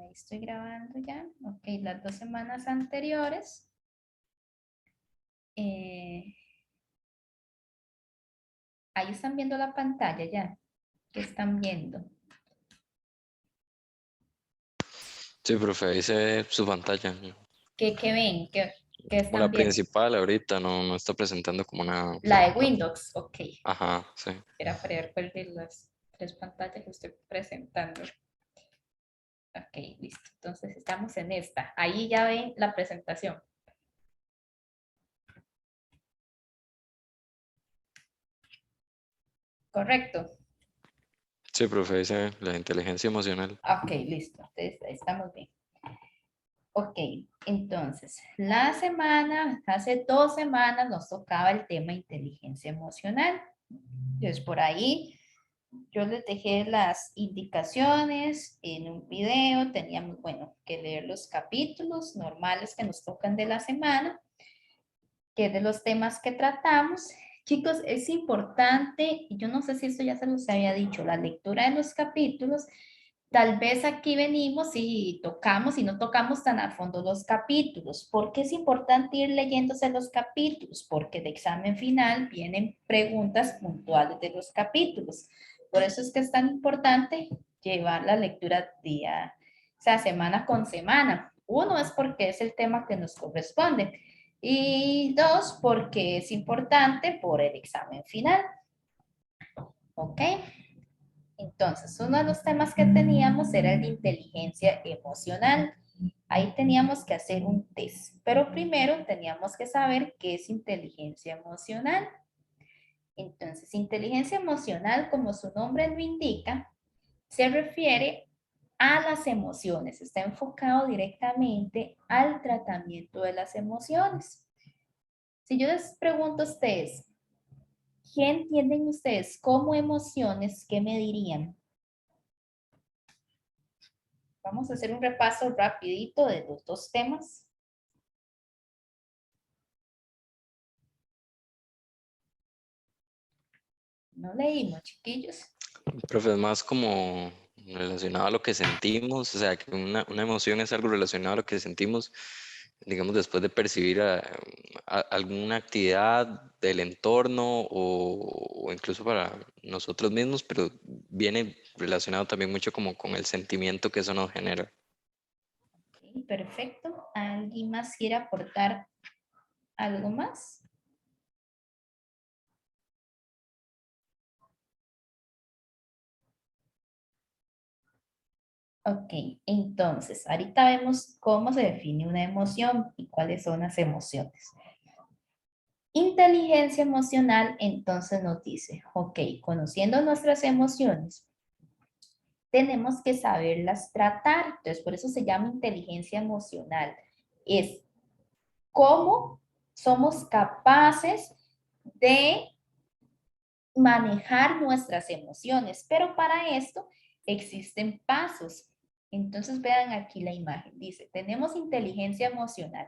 Ahí estoy grabando ya. Ok, las 2 semanas anteriores. Ahí están viendo la pantalla ya. ¿Qué están viendo? Sí, profe, ahí se ve su pantalla. ¿Qué ven? ¿Qué Como la están viendo? principal ahorita no está presentando como una... La de Windows. Ok. Ajá, sí. Era para ver cuál de las 3 pantallas que estoy presentando. Ok, listo. Entonces estamos en esta. Ahí ya ven la presentación. Correcto. Sí, profe, ahí se ve la inteligencia emocional. Ok, listo. Entonces, ahí estamos bien. Ok, entonces, la semana, hace 2 semanas nos tocaba el tema inteligencia emocional. Entonces, por ahí yo les dejé las indicaciones en un video. Teníamos, bueno, que leer los capítulos normales que nos tocan de la semana, que es de los temas que tratamos. Chicos, es importante, y yo no sé si esto ya se los había dicho, la lectura de los capítulos. Tal vez aquí venimos y tocamos y no tocamos tan a fondo los capítulos. ¿Por qué es importante ir leyéndose los capítulos? Porque de examen final vienen preguntas puntuales de los capítulos. Por eso es que es tan importante llevar la lectura día, o sea, semana con semana. Uno es porque es el tema que nos corresponde. Y dos, porque es importante por el examen final. ¿Ok? Entonces, uno de los temas que teníamos era el de inteligencia emocional. Ahí teníamos que hacer un test, pero primero teníamos que saber qué es inteligencia emocional. Entonces, inteligencia emocional, como su nombre lo indica, se refiere a las emociones, está enfocado directamente al tratamiento de las emociones. Si yo les pregunto a ustedes, ¿qué entienden ustedes como emociones? ¿Qué me dirían? Vamos a hacer un repaso rapidito de los 2 temas. No leímos, chiquillos. Profe, es más como relacionado a lo que sentimos, o sea, que una emoción es algo relacionado a lo que sentimos, digamos, después de percibir alguna actividad del entorno o incluso para nosotros mismos, pero viene relacionado también mucho como con el sentimiento que eso nos genera. Okay, perfecto. ¿Alguien más quiere aportar algo más? Ok, entonces, ahorita vemos cómo se define una emoción y cuáles son las emociones. Inteligencia emocional, entonces nos dice, ok, conociendo nuestras emociones, tenemos que saberlas tratar. Entonces, por eso se llama inteligencia emocional. Es cómo somos capaces de manejar nuestras emociones, pero para esto existen pasos. Entonces vean aquí la imagen, dice, tenemos inteligencia emocional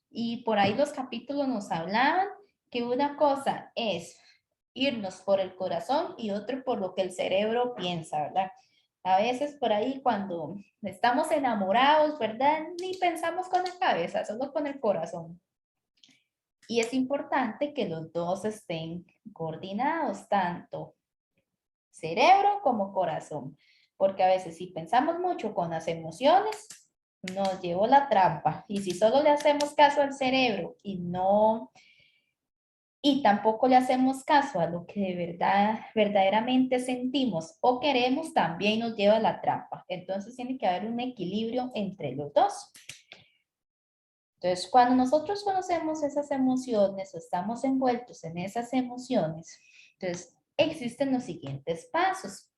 y por ahí los capítulos nos hablaban que una cosa es irnos por el corazón y otro por lo que el cerebro piensa, ¿verdad? A veces por ahí cuando estamos enamorados, ¿verdad? Ni pensamos con la cabeza, solo con el corazón. Y es importante que los dos estén coordinados, tanto cerebro como corazón, porque a veces si pensamos mucho con las emociones, nos llevó la trampa. Y si solo le hacemos caso al cerebro y tampoco le hacemos caso a lo que de verdad, verdaderamente sentimos o queremos, también nos lleva a la trampa. Entonces tiene que haber un equilibrio entre los dos. Entonces, cuando nosotros conocemos esas emociones o estamos envueltos en esas emociones, entonces existen los siguientes pasos.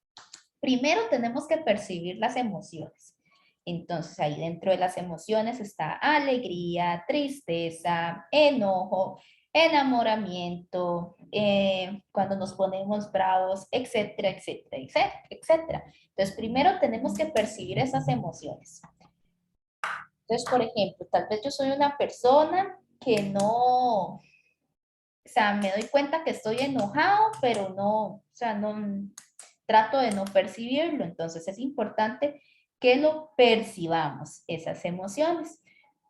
Primero tenemos que percibir las emociones. Entonces, ahí dentro de las emociones está alegría, tristeza, enojo, enamoramiento, cuando nos ponemos bravos, etcétera, etcétera, etcétera, etcétera. Entonces, primero tenemos que percibir esas emociones. Entonces, por ejemplo, tal vez yo soy una persona que no, o sea, me doy cuenta que estoy enojado, pero no, o sea, no trato de no percibirlo. Entonces, es importante que lo percibamos, esas emociones.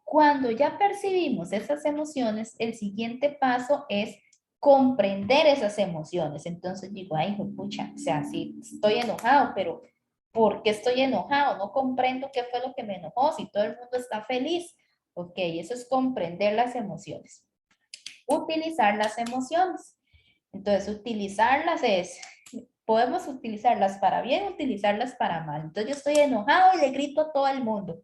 Cuando ya percibimos esas emociones, el siguiente paso es comprender esas emociones. Entonces digo, ay, pucha, o sea, sí, estoy enojado, pero ¿por qué estoy enojado? No comprendo qué fue lo que me enojó, si todo el mundo está feliz. Ok, eso es comprender las emociones. Utilizar las emociones. Entonces, utilizarlas es, podemos utilizarlas para bien, utilizarlas para mal. Entonces, yo estoy enojado y le grito a todo el mundo.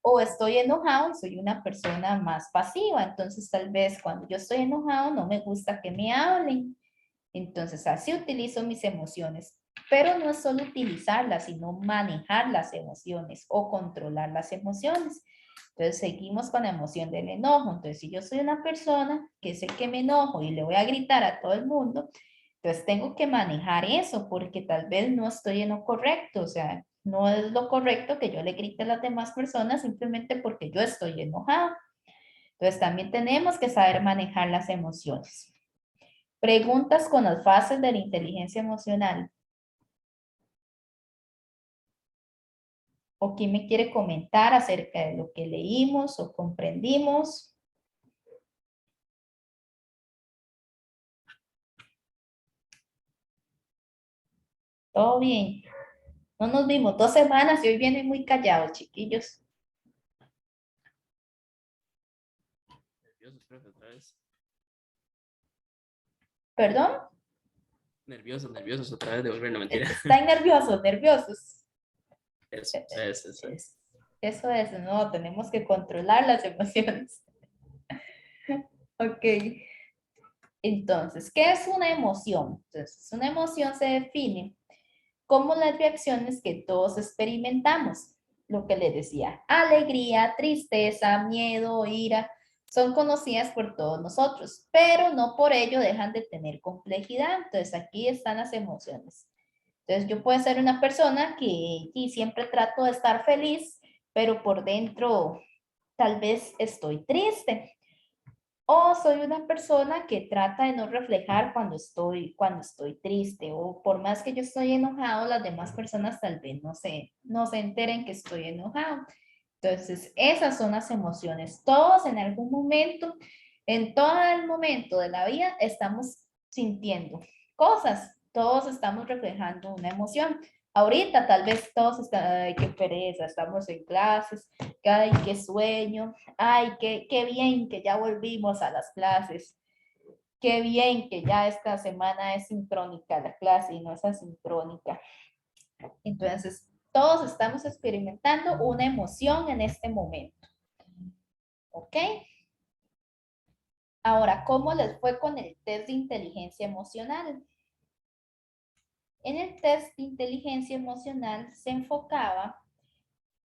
O estoy enojado y soy una persona más pasiva. Entonces, tal vez cuando yo estoy enojado no me gusta que me hablen. Entonces, así utilizo mis emociones. Pero no es solo utilizarlas, sino manejar las emociones o controlar las emociones. Entonces, seguimos con la emoción del enojo. Entonces, si yo soy una persona que sé que me enojo y le voy a gritar a todo el mundo, entonces tengo que manejar eso porque tal vez no estoy en lo correcto. O sea, no es lo correcto que yo le grite a las demás personas simplemente porque yo estoy enojada. Entonces, también tenemos que saber manejar las emociones. Preguntas con las fases de la inteligencia emocional. ¿O quién me quiere comentar acerca de lo que leímos o comprendimos? Todo bien. No nos vimos 2 semanas y hoy vienen muy callados, chiquillos. Nerviosos, profe, otra vez. ¿Perdón? Nerviosos otra vez de volver, no mentira. Están nerviosos, nerviosos. Eso es. Eso es, no, tenemos que controlar las emociones. Ok. Entonces, ¿qué es una emoción? Entonces, una emoción se define como las reacciones que todos experimentamos. Lo que les decía, alegría, tristeza, miedo, ira, son conocidas por todos nosotros, pero no por ello dejan de tener complejidad. Entonces, aquí están las emociones. Entonces, yo puedo ser una persona que y siempre trato de estar feliz, pero por dentro tal vez estoy triste. O soy una persona que trata de no reflejar cuando estoy triste, o por más que yo estoy enojado, las demás personas tal vez no se enteren que estoy enojado. Entonces, esas son las emociones. Todos en algún momento, en todo el momento de la vida, estamos sintiendo cosas. Todos estamos reflejando una emoción. Ahorita tal vez todos están, ay, qué pereza, estamos en clases, ay, qué sueño, ay, qué bien que ya volvimos a las clases, qué bien que ya esta semana es sincrónica la clase y no es asincrónica. Entonces, todos estamos experimentando una emoción en este momento. ¿Ok? Ahora, ¿cómo les fue con el test de inteligencia emocional? En el test de inteligencia emocional se enfocaba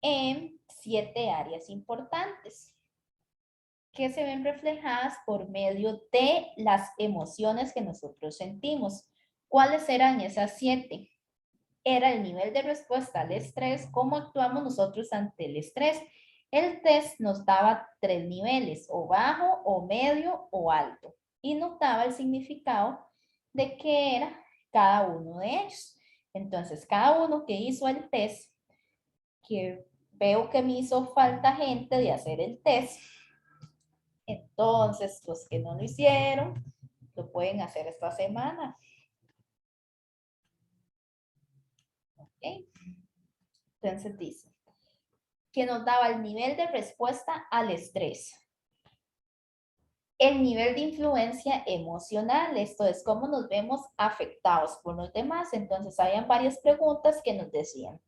en 7 áreas importantes que se ven reflejadas por medio de las emociones que nosotros sentimos. ¿Cuáles eran esas 7? Era el nivel de respuesta al estrés, cómo actuamos nosotros ante el estrés. El test nos daba 3 niveles, o bajo, o medio, o alto, y nos daba el significado de qué era cada uno de ellos. Entonces, cada uno que hizo el test, que veo que me hizo falta gente de hacer el test, entonces los que no lo hicieron, lo pueden hacer esta semana. ¿Ok? Entonces dice que nos daba el nivel de respuesta al estrés, el nivel de influencia emocional, esto es cómo nos vemos afectados por los demás. Entonces, habían varias preguntas que nos decían,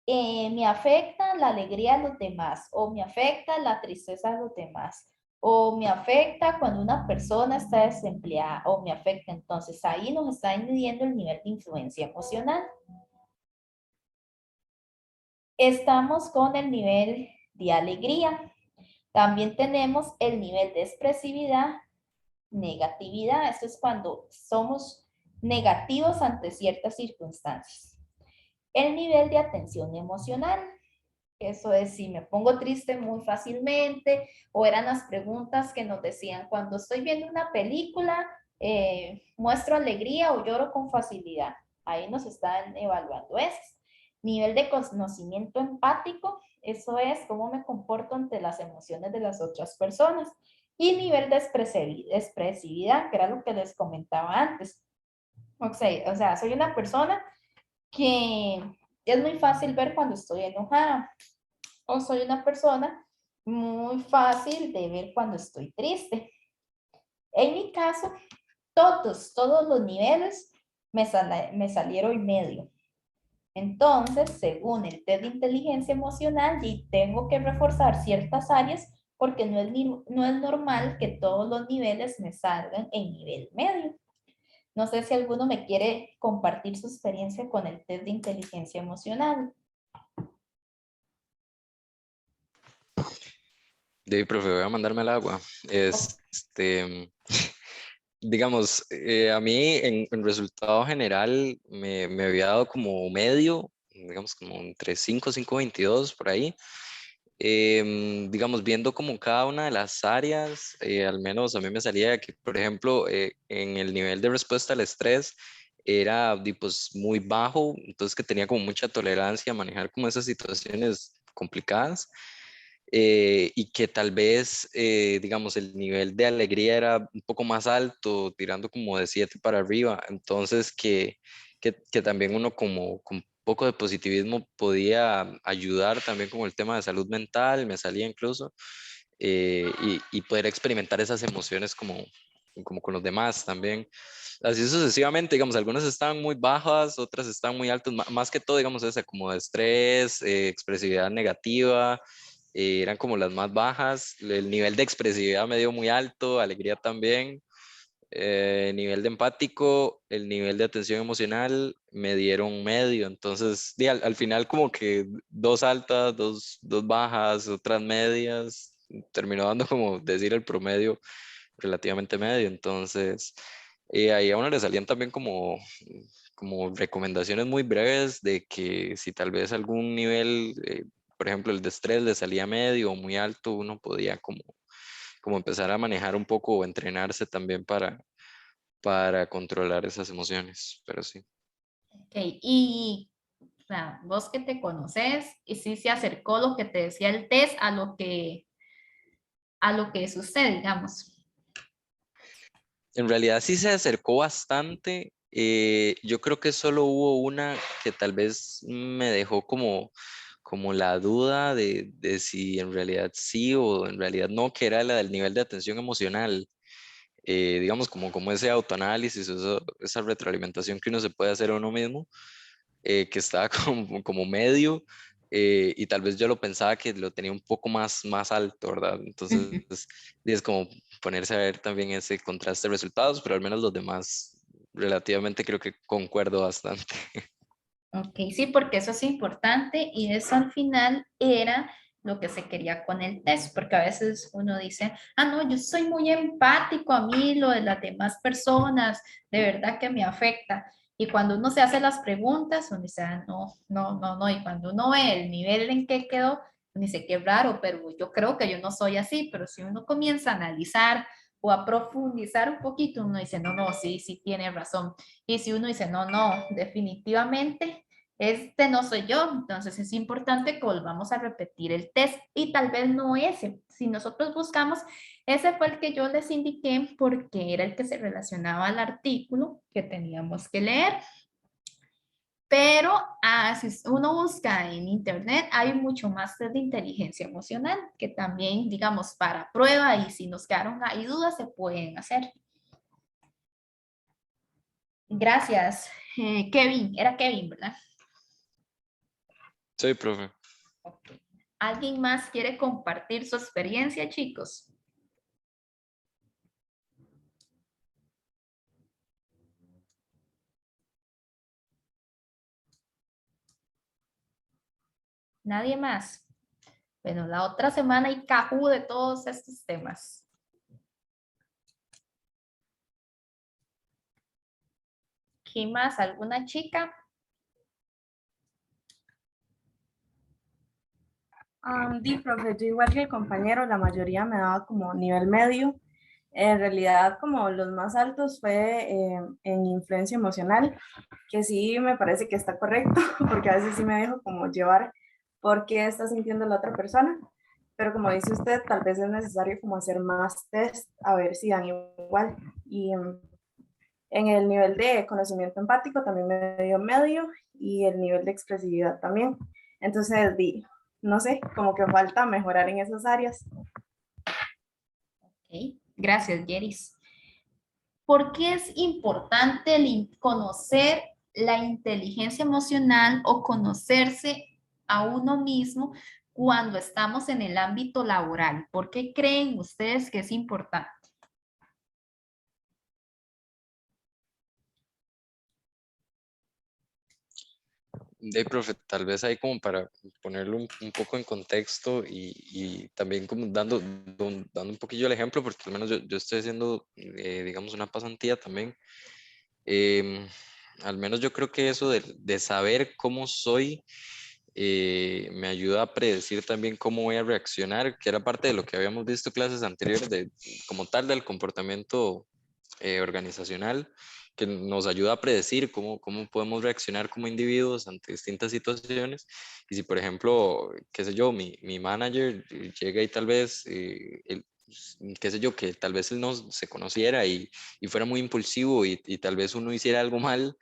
¿me afecta la alegría de los demás? ¿O me afecta la tristeza de los demás? ¿O me afecta cuando una persona está desempleada? ¿O me afecta? Entonces, ahí nos está midiendo el nivel de influencia emocional. Estamos con el nivel de alegría. También tenemos el nivel de expresividad, negatividad. Esto es cuando somos negativos ante ciertas circunstancias. El nivel de atención emocional. Eso es si me pongo triste muy fácilmente, o eran las preguntas que nos decían cuando estoy viendo una película, muestro alegría o lloro con facilidad. Ahí nos están evaluando eso. Nivel de conocimiento empático, eso es cómo me comporto ante las emociones de las otras personas. Y nivel de expresividad, que era lo que les comentaba antes. O sea, soy una persona que es muy fácil ver cuando estoy enojada. O soy una persona muy fácil de ver cuando estoy triste. En mi caso, todos los niveles me salieron medio. Entonces, según el test de inteligencia emocional, y tengo que reforzar ciertas áreas porque no es normal que todos los niveles me salgan en nivel medio. No sé si alguno me quiere compartir su experiencia con el test de inteligencia emocional. De profe, voy a mandarme al agua. Digamos, a mí en resultado general me había dado como medio, digamos como entre 5, 5.22 por ahí. Digamos, viendo como cada una de las áreas, al menos a mí me salía que, por ejemplo, en el nivel de respuesta al estrés era pues, muy bajo, entonces que tenía como mucha tolerancia a manejar como esas situaciones complicadas. Y que tal vez, digamos, el nivel de alegría era un poco más alto, tirando como de 7 para arriba, entonces que también uno como con poco de positivismo podía ayudar también como el tema de salud mental, me salía incluso, y poder experimentar esas emociones como con los demás también. Así sucesivamente, digamos, algunas están muy bajas, otras están muy altas, más que todo, digamos, esa como de estrés, expresividad negativa, eran como las más bajas. El nivel de expresividad me dio muy alto, alegría también. Nivel de empático, el nivel de atención emocional me dieron medio. Entonces, al final como que dos altas, dos bajas, otras medias, terminó dando como decir el promedio relativamente medio. Entonces, ahí a uno le salían también como recomendaciones muy breves de que si tal vez algún nivel, por ejemplo, el de estrés le salía medio o muy alto, uno podía como empezar a manejar un poco o entrenarse también para controlar esas emociones, pero sí. Ok, y o sea, vos que te conoces, y sí se acercó lo que te decía el test a lo que es usted, digamos. En realidad sí se acercó bastante. Yo creo que solo hubo una que tal vez me dejó como la duda de si en realidad sí o en realidad no, que era la del nivel de atención emocional. Digamos, como ese autoanálisis, esa retroalimentación que uno se puede hacer a uno mismo, que estaba como medio, y tal vez yo lo pensaba que lo tenía un poco más alto, ¿verdad? Entonces, y es como ponerse a ver también ese contraste de resultados, pero al menos los demás relativamente creo que concuerdo bastante. Ok, sí, porque eso es importante y eso al final era lo que se quería con el test, porque a veces uno dice, ah, no, yo soy muy empático, a mí lo de las demás personas, de verdad que me afecta. Y cuando uno se hace las preguntas, uno dice, ah, no, no, no, no, y cuando uno ve el nivel en que quedó, uno dice, qué raro, pero yo creo que yo no soy así, pero si uno comienza a analizar o a profundizar un poquito, uno dice, no, no, sí, sí tiene razón. Y si uno dice, no, no, definitivamente, este no soy yo, entonces es importante que volvamos a repetir el test y tal vez no ese. Si nosotros buscamos, ese fue el que yo les indiqué porque era el que se relacionaba al artículo que teníamos que leer. Pero si uno busca en internet, hay mucho más test de inteligencia emocional que también, digamos, para prueba y si nos quedaron ahí dudas, se pueden hacer. Gracias, Kevin. Era Kevin, ¿verdad? Soy profe. Okay. ¿Alguien más quiere compartir su experiencia, chicos? ¿Nadie más? Bueno, la otra semana hay cajú de todos estos temas. ¿Quién más? ¿Alguna chica? Profe, yo igual que el compañero, la mayoría me daba como nivel medio En realidad, como los más altos fue en influencia emocional, que sí me parece que está correcto, porque a veces sí me dejo como llevar por qué está sintiendo la otra persona, pero como dice usted, tal vez es necesario como hacer más test a ver si dan igual. Y en el nivel de conocimiento empático también me dio medio y el nivel de expresividad también. Entonces, no sé, como que falta mejorar en esas áreas. Ok, gracias, Yeris. ¿Por qué es importante conocer la inteligencia emocional o conocerse a uno mismo cuando estamos en el ámbito laboral? ¿Por qué creen ustedes que es importante? Profe, tal vez ahí como para ponerlo un poco en contexto y también como dando un poquillo el ejemplo, porque al menos yo estoy haciendo, digamos, una pasantía también. Em, Al menos yo creo que eso de saber cómo soy me ayuda a predecir también cómo voy a reaccionar, que era parte de lo que habíamos visto clases anteriores, como tal del comportamiento organizacional, que nos ayuda a predecir cómo podemos reaccionar como individuos ante distintas situaciones. Y si, por ejemplo, qué sé yo, mi manager llega y tal vez, qué sé yo, que tal vez él no se conociera y fuera muy impulsivo y tal vez uno hiciera algo mal,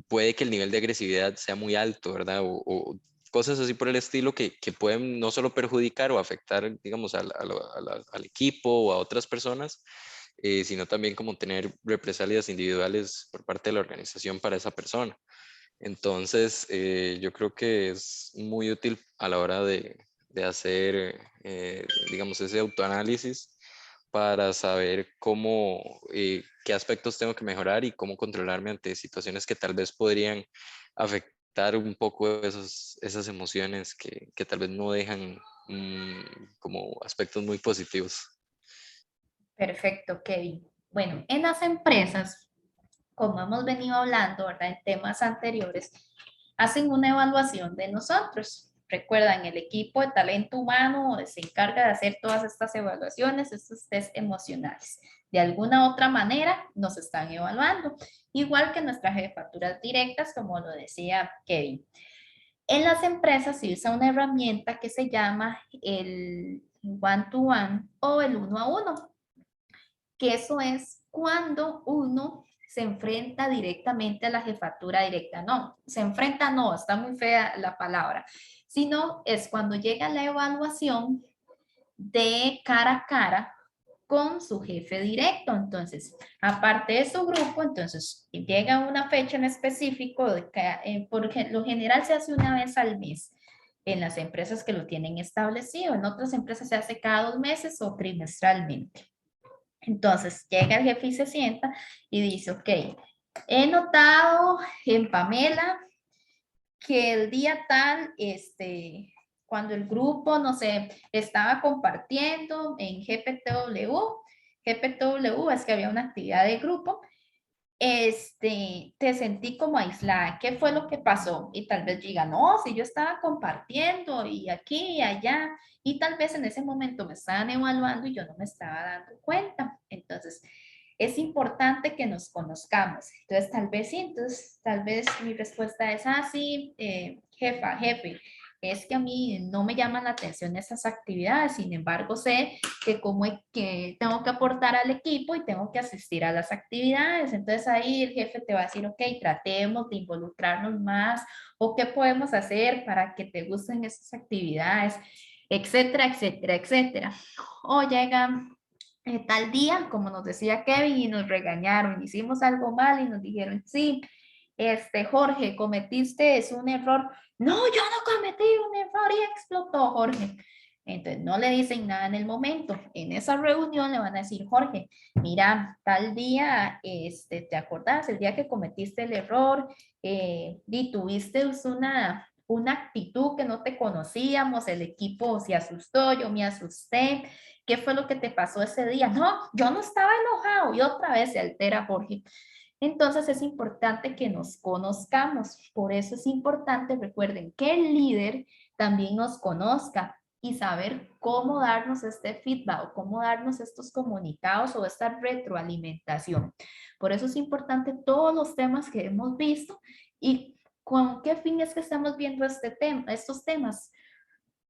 puede que el nivel de agresividad sea muy alto, ¿verdad? O cosas así por el estilo que pueden no solo perjudicar o afectar, digamos, al equipo o a otras personas, sino también como tener represalias individuales por parte de la organización para esa persona. Entonces, yo creo que es muy útil a la hora de hacer, digamos, ese autoanálisis para saber qué aspectos tengo que mejorar y cómo controlarme ante situaciones que tal vez podrían afectar un poco esas emociones que tal vez no dejan como aspectos muy positivos. Perfecto, Kevin. Bueno, en las empresas, como hemos venido hablando, ¿verdad? En temas anteriores, hacen una evaluación de nosotros. Recuerdan, el equipo de talento humano se encarga de hacer todas estas evaluaciones, estos test emocionales. De alguna otra manera nos están evaluando, igual que nuestras jefaturas directas, como lo decía Kevin. En las empresas se usa una herramienta que se llama el one-to-one o el uno a uno, que eso es cuando uno se enfrenta directamente a la jefatura directa. No, se enfrenta no, está muy fea la palabra, sino es cuando llega la evaluación de cara a cara con su jefe directo. Entonces, aparte de su grupo, entonces llega una fecha en específico, por lo general se hace una vez al mes en las empresas que lo tienen establecido, en otras empresas se hace cada 2 meses o trimestralmente. Entonces llega el jefe y se sienta y dice, ok, he notado en Pamela que el día tal, cuando el grupo, no sé, estaba compartiendo en GPTW es que había una actividad de grupo, te sentí como aislada, ¿qué fue lo que pasó? Y tal vez diga, no, si yo estaba compartiendo y aquí y allá, y tal vez en ese momento me estaban evaluando y yo no me estaba dando cuenta. Entonces, es importante que nos conozcamos. Entonces, tal vez sí, entonces, tal vez mi respuesta es, sí, jefa, jefe, es que a mí no me llaman la atención esas actividades, sin embargo, sé que tengo que aportar al equipo y tengo que asistir a las actividades. Entonces ahí el jefe te va a decir, ok, tratemos de involucrarnos más o qué podemos hacer para que te gusten esas actividades, etcétera, etcétera, etcétera. O llega tal día, como nos decía Kevin, y nos regañaron, hicimos algo mal y nos dijeron, sí, Jorge, cometiste un error. No, yo no cometí un error y explotó Jorge. Entonces no le dicen nada en el momento. En esa reunión le van a decir, Jorge, mira, tal día, ¿te acordás? El día que cometiste el error y tuviste una actitud que no te conocíamos, el equipo se asustó, yo me asusté. ¿Qué fue lo que te pasó ese día? No, yo no estaba enojado y otra vez se altera Jorge. Entonces es importante que nos conozcamos. Por eso es importante, recuerden, que el líder también nos conozca. y saber cómo darnos este feedback o cómo darnos estos comunicados o esta retroalimentación. Por eso es importante todos los temas que hemos visto y con qué fin es que estamos viendo estos temas,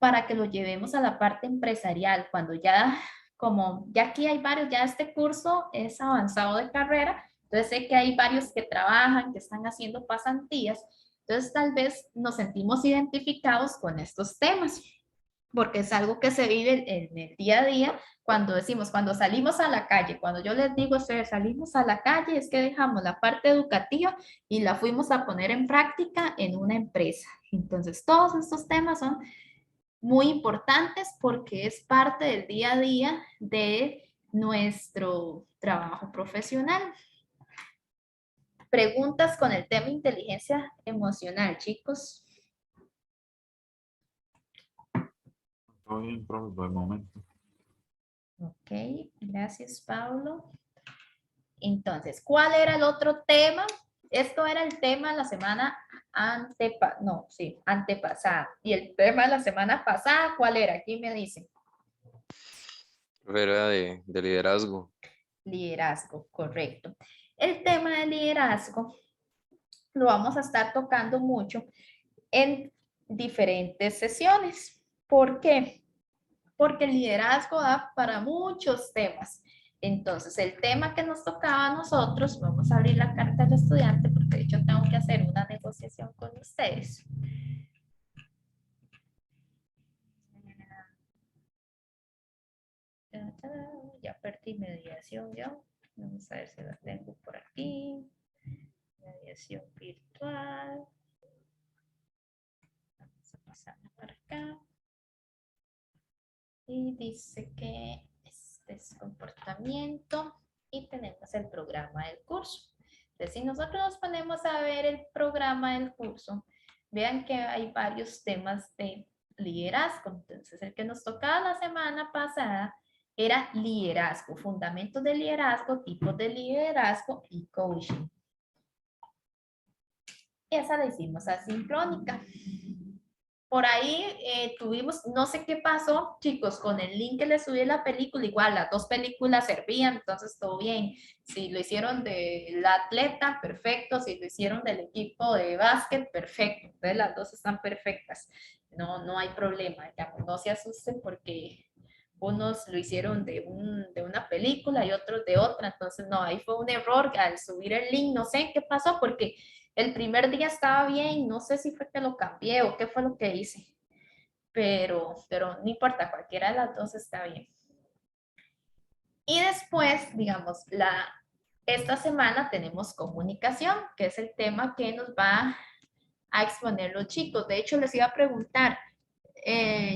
para que lo llevemos a la parte empresarial, cuando ya, como ya aquí hay varios, ya este curso es avanzado de carrera, entonces sé que hay varios que trabajan, que están haciendo pasantías, entonces tal vez nos sentimos identificados con estos temas, porque es algo que se vive en el día a día, cuando decimos, cuando salimos a la calle, cuando yo les digo, salimos a la calle, es que dejamos la parte educativa y la fuimos a poner en práctica en una empresa. Entonces, todos estos temas son muy importantes porque es parte del día a día de nuestro trabajo profesional. Preguntas con el tema inteligencia emocional, chicos. Todo bien, profe, por el momento. Ok, gracias, Pablo. Entonces, ¿cuál era el otro tema? Esto era el tema la semana antepasada. Y el tema de la semana pasada, ¿cuál era? Aquí me dicen. Era de liderazgo. Liderazgo, correcto. El tema de liderazgo lo vamos a estar tocando mucho en diferentes sesiones. ¿Por qué? Porque el liderazgo da para muchos temas. Entonces, el tema que nos tocaba a nosotros, vamos a abrir la carta del estudiante porque de hecho tengo que hacer una negociación con ustedes. Ya perdí mediación yo. Vamos a ver si la tengo por aquí. Mediación virtual. Vamos a pasarla para acá. Y dice que este es comportamiento y tenemos el programa del curso. Entonces, si nosotros nos ponemos a ver el programa del curso, vean que hay varios temas de liderazgo. Entonces, el que nos tocaba la semana pasada era liderazgo, fundamentos de liderazgo, tipos de liderazgo y coaching. Esa la hicimos asincrónica. Por ahí tuvimos, no sé qué pasó, chicos, con el link que les subí la película, igual las dos películas servían, entonces todo bien. Si lo hicieron del atleta, perfecto. Si lo hicieron del equipo de básquet, perfecto. Entonces las dos están perfectas. No hay problema, digamos, no se asusten porque unos lo hicieron de una película y otros de otra. Entonces, no, ahí fue un error al subir el link, no sé qué pasó porque el primer día estaba bien, no sé si fue que lo cambié o qué fue lo que hice, pero no importa, cualquiera de las dos está bien. Y después, digamos, esta semana tenemos comunicación, que es el tema que nos va a exponer los chicos. De hecho, les iba a preguntar,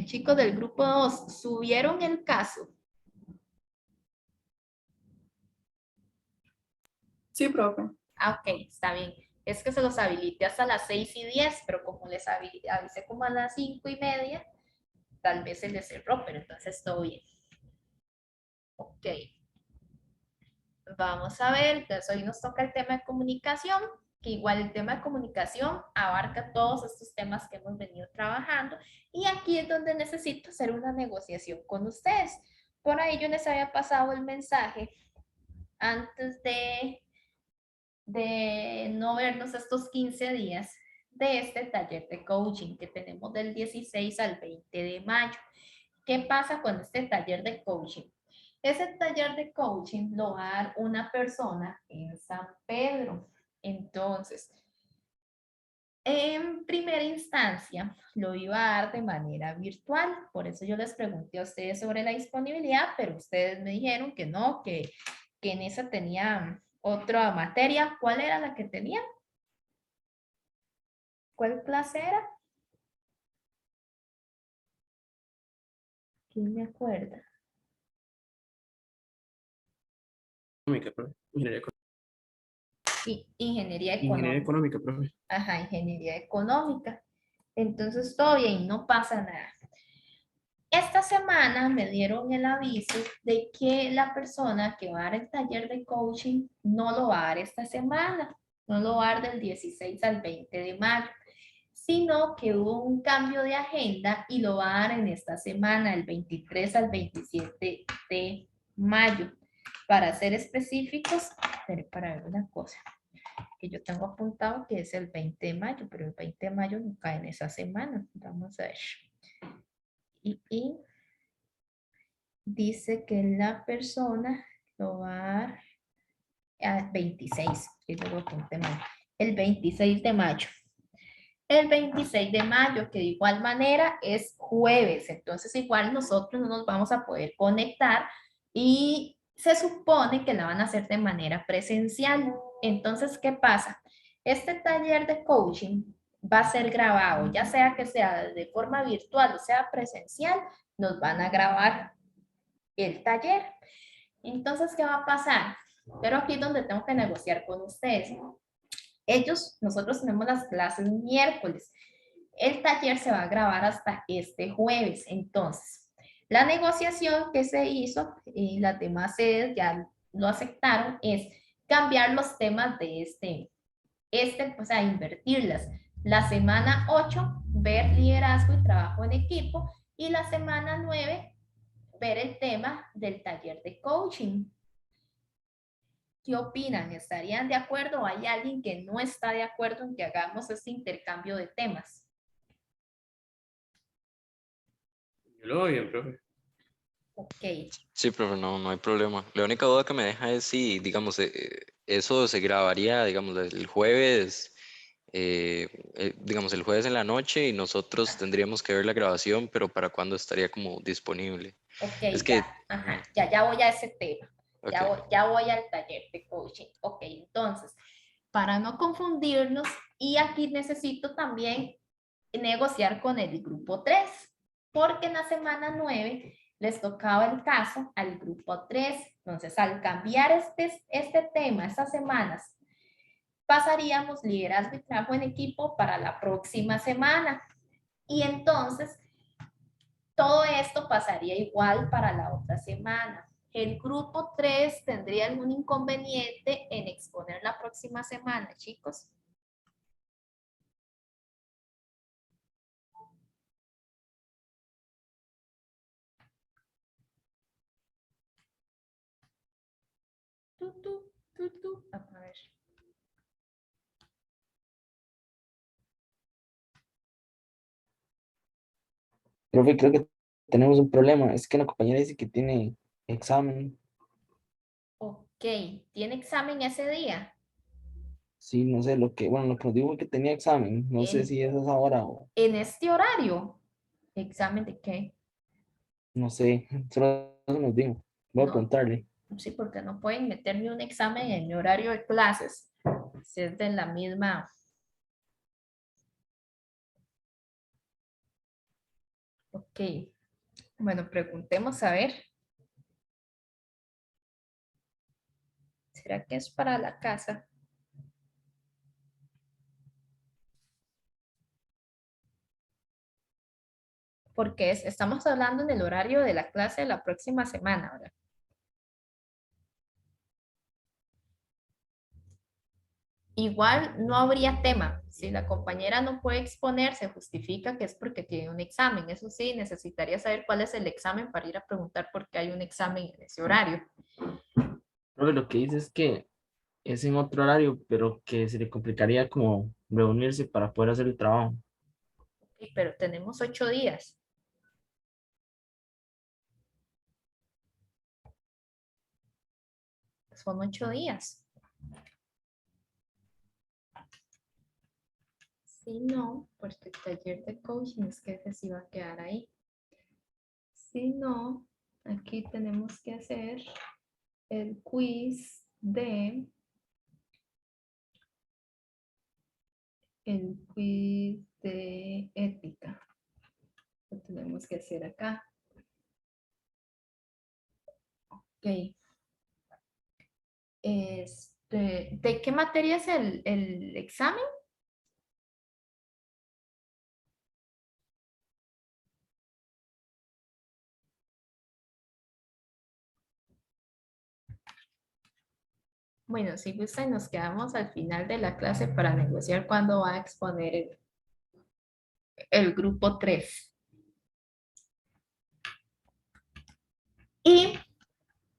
chicos del grupo 2, ¿subieron el caso? Sí, profe. Ah, ok, está bien. Es que se los habilité hasta las 6:10, pero como les avisé como a las 5:30, tal vez se les cerró, pero entonces todo bien. Ok. Vamos a ver, entonces hoy nos toca el tema de comunicación, que igual el tema de comunicación abarca todos estos temas que hemos venido trabajando, y aquí es donde necesito hacer una negociación con ustedes. Por ahí yo les había pasado el mensaje antes de no vernos estos 15 días de este taller de coaching que tenemos del 16 al 20 de mayo. ¿Qué pasa con este taller de coaching? Ese taller de coaching lo va a dar una persona en San Pedro. Entonces, en primera instancia, lo iba a dar de manera virtual. Por eso yo les pregunté a ustedes sobre la disponibilidad, pero ustedes me dijeron que no, que en esa tenía otra materia. ¿Cuál era la que tenía? ¿Cuál clase era? ¿Quién me acuerda? Económica, profe. Ingeniería económica. Ingeniería económica, profe. Ajá, ingeniería económica. Entonces, todo bien, no pasa nada. Esta semana me dieron el aviso de que la persona que va a dar el taller de coaching no lo va a dar esta semana, no lo va a dar del 16 al 20 de mayo, sino que hubo un cambio de agenda y lo va a dar en esta semana, el 23 al 27 de mayo. Para ser específicos, para ver una cosa, que yo tengo apuntado que es el 20 de mayo, pero el 20 de mayo no cae en esa semana. Vamos a ver. Y dice que la persona lo va a dar a 26, que yo lo apunté mal, el 26 de mayo. El 26 de mayo, que de igual manera es jueves, entonces igual nosotros no nos vamos a poder conectar y se supone que la van a hacer de manera presencial. Entonces, ¿qué pasa? Este taller de coaching va a ser grabado, ya sea que sea de forma virtual o sea presencial, nos van a grabar el taller. Entonces, ¿qué va a pasar? Pero aquí es donde tengo que negociar con ustedes. Nosotros tenemos las clases miércoles. El taller se va a grabar hasta este jueves. Entonces, la negociación que se hizo y las demás sedes ya lo aceptaron es cambiar los temas de o sea, invertirlas. La semana 8, ver liderazgo y trabajo en equipo, y la semana 9, ver el tema del taller de coaching. ¿Qué opinan? ¿Estarían de acuerdo o hay alguien que no está de acuerdo en que hagamos este intercambio de temas? Yo lo doy bien, profe. Ok, Sí, profe, no hay problema. La única duda que me deja es si, digamos, eso se grabaría, digamos, el jueves, digamos, el jueves en la noche y nosotros tendríamos que ver la grabación, pero ¿para cuándo estaría como disponible? ok, Es ya, que, ajá, ya voy a ese tema. ok, Ya voy al taller de coaching. Ok, entonces, para no confundirnos, y aquí necesito también negociar con el grupo 3, porque en la semana 9 les tocaba el caso al grupo 3. Entonces, al cambiar este tema, estas semanas, pasaríamos liderazgo y trabajo en equipo para la próxima semana. Y entonces, todo esto pasaría igual para la otra semana. El grupo 3 tendría algún inconveniente en exponer la próxima semana, chicos. A ver. Profe, creo que tenemos un problema. Es que la compañera dice que tiene examen. Ok, ¿tiene examen ese día? Sí, no sé bueno, lo que nos dijo fue que tenía examen. No sé En, si eso es ahora o en este horario. ¿Examen de qué? no sé. Solo eso nos dijo. Voy a No, preguntarle. sí, porque no pueden meterme un examen en mi horario de clases. Si es de la misma. Ok, bueno, preguntemos a ver. ¿Será que es para la casa? Porque estamos hablando en el horario de la clase de la próxima semana, ¿verdad? Igual no habría tema. Si la compañera no puede exponer, se justifica que es porque tiene un examen. Eso sí, necesitaría saber cuál es el examen para ir a preguntar por qué hay un examen en ese horario. Profe, lo que dice es que es en otro horario, pero que se le complicaría como reunirse para poder hacer el trabajo. Pero tenemos 8 días. Son 8 días. Si no, porque el taller de coaching es que ese sí va a quedar ahí. Si no, aquí tenemos que hacer el quiz de ética. Lo tenemos que hacer acá. Ok. ¿De qué materia es el examen? Bueno, si gusta, nos quedamos al final de la clase para negociar cuándo va a exponer el grupo 3. Y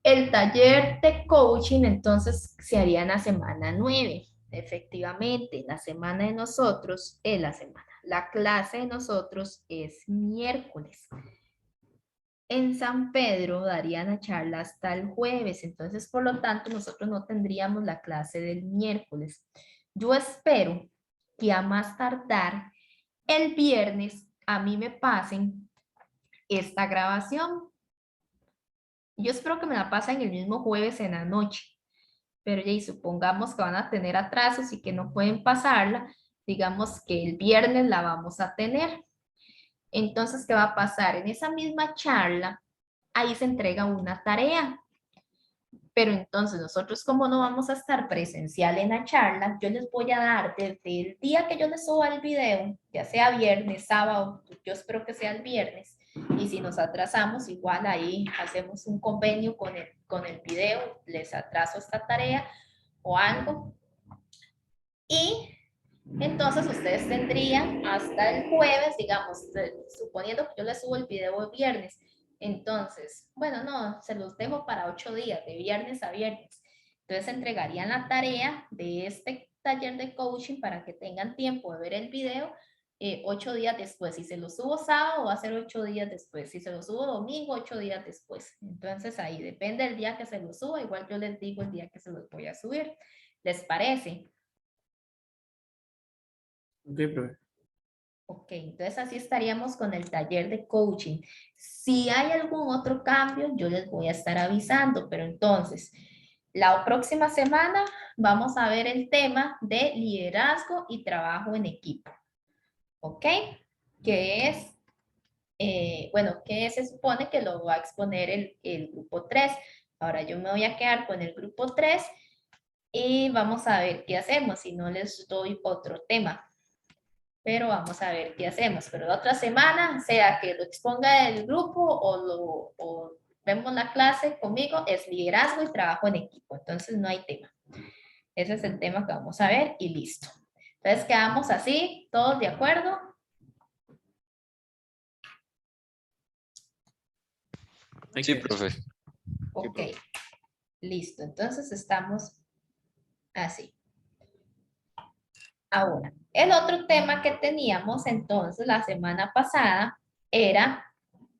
el taller de coaching entonces se haría en la semana 9. Efectivamente, la semana de nosotros es la semana. La clase de nosotros es miércoles. En San Pedro darían la charla hasta el jueves, entonces por lo tanto nosotros no tendríamos la clase del miércoles. Yo espero que a más tardar el viernes a mí me pasen esta grabación. Yo espero que me la pasen el mismo jueves en la noche, pero ya y supongamos que van a tener atrasos y que no pueden pasarla, digamos que el viernes la vamos a tener. Entonces, ¿qué va a pasar? En esa misma charla, ahí se entrega una tarea. Pero entonces nosotros como no vamos a estar presencial en la charla, yo les voy a dar desde el día que yo les suba el video, ya sea viernes, sábado, yo espero que sea el viernes, y si nos atrasamos, igual ahí hacemos un convenio con el video, les atraso esta tarea o algo. Y entonces ustedes tendrían hasta el jueves, digamos, suponiendo que yo les subo el video el viernes, entonces, bueno, no, se los dejo para 8 días, de viernes a viernes. Entonces entregarían la tarea de este taller de coaching para que tengan tiempo de ver el video 8 días después. Si se lo subo sábado, va a ser 8 días después. Si se lo subo domingo, 8 días después. Entonces ahí depende del día que se lo suba. Igual yo les digo el día que se los voy a subir. ¿Les parece? Ok, profe. Ok, entonces así estaríamos con el taller de coaching. Si hay algún otro cambio, yo les voy a estar avisando, pero entonces, la próxima semana vamos a ver el tema de liderazgo y trabajo en equipo. ¿Ok? Que es, bueno, que se supone que lo va a exponer el grupo 3. Ahora yo me voy a quedar con el grupo 3 y vamos a ver qué hacemos si no les doy otro tema. Pero vamos a ver qué hacemos. Pero la otra semana, sea que lo exponga el grupo o vemos la clase conmigo, es liderazgo y trabajo en equipo. Entonces no hay tema. Ese es el tema que vamos a ver y listo. Entonces quedamos así, todos de acuerdo. Sí, profe. Ok, listo. Entonces estamos así. Ahora, el otro tema que teníamos entonces la semana pasada era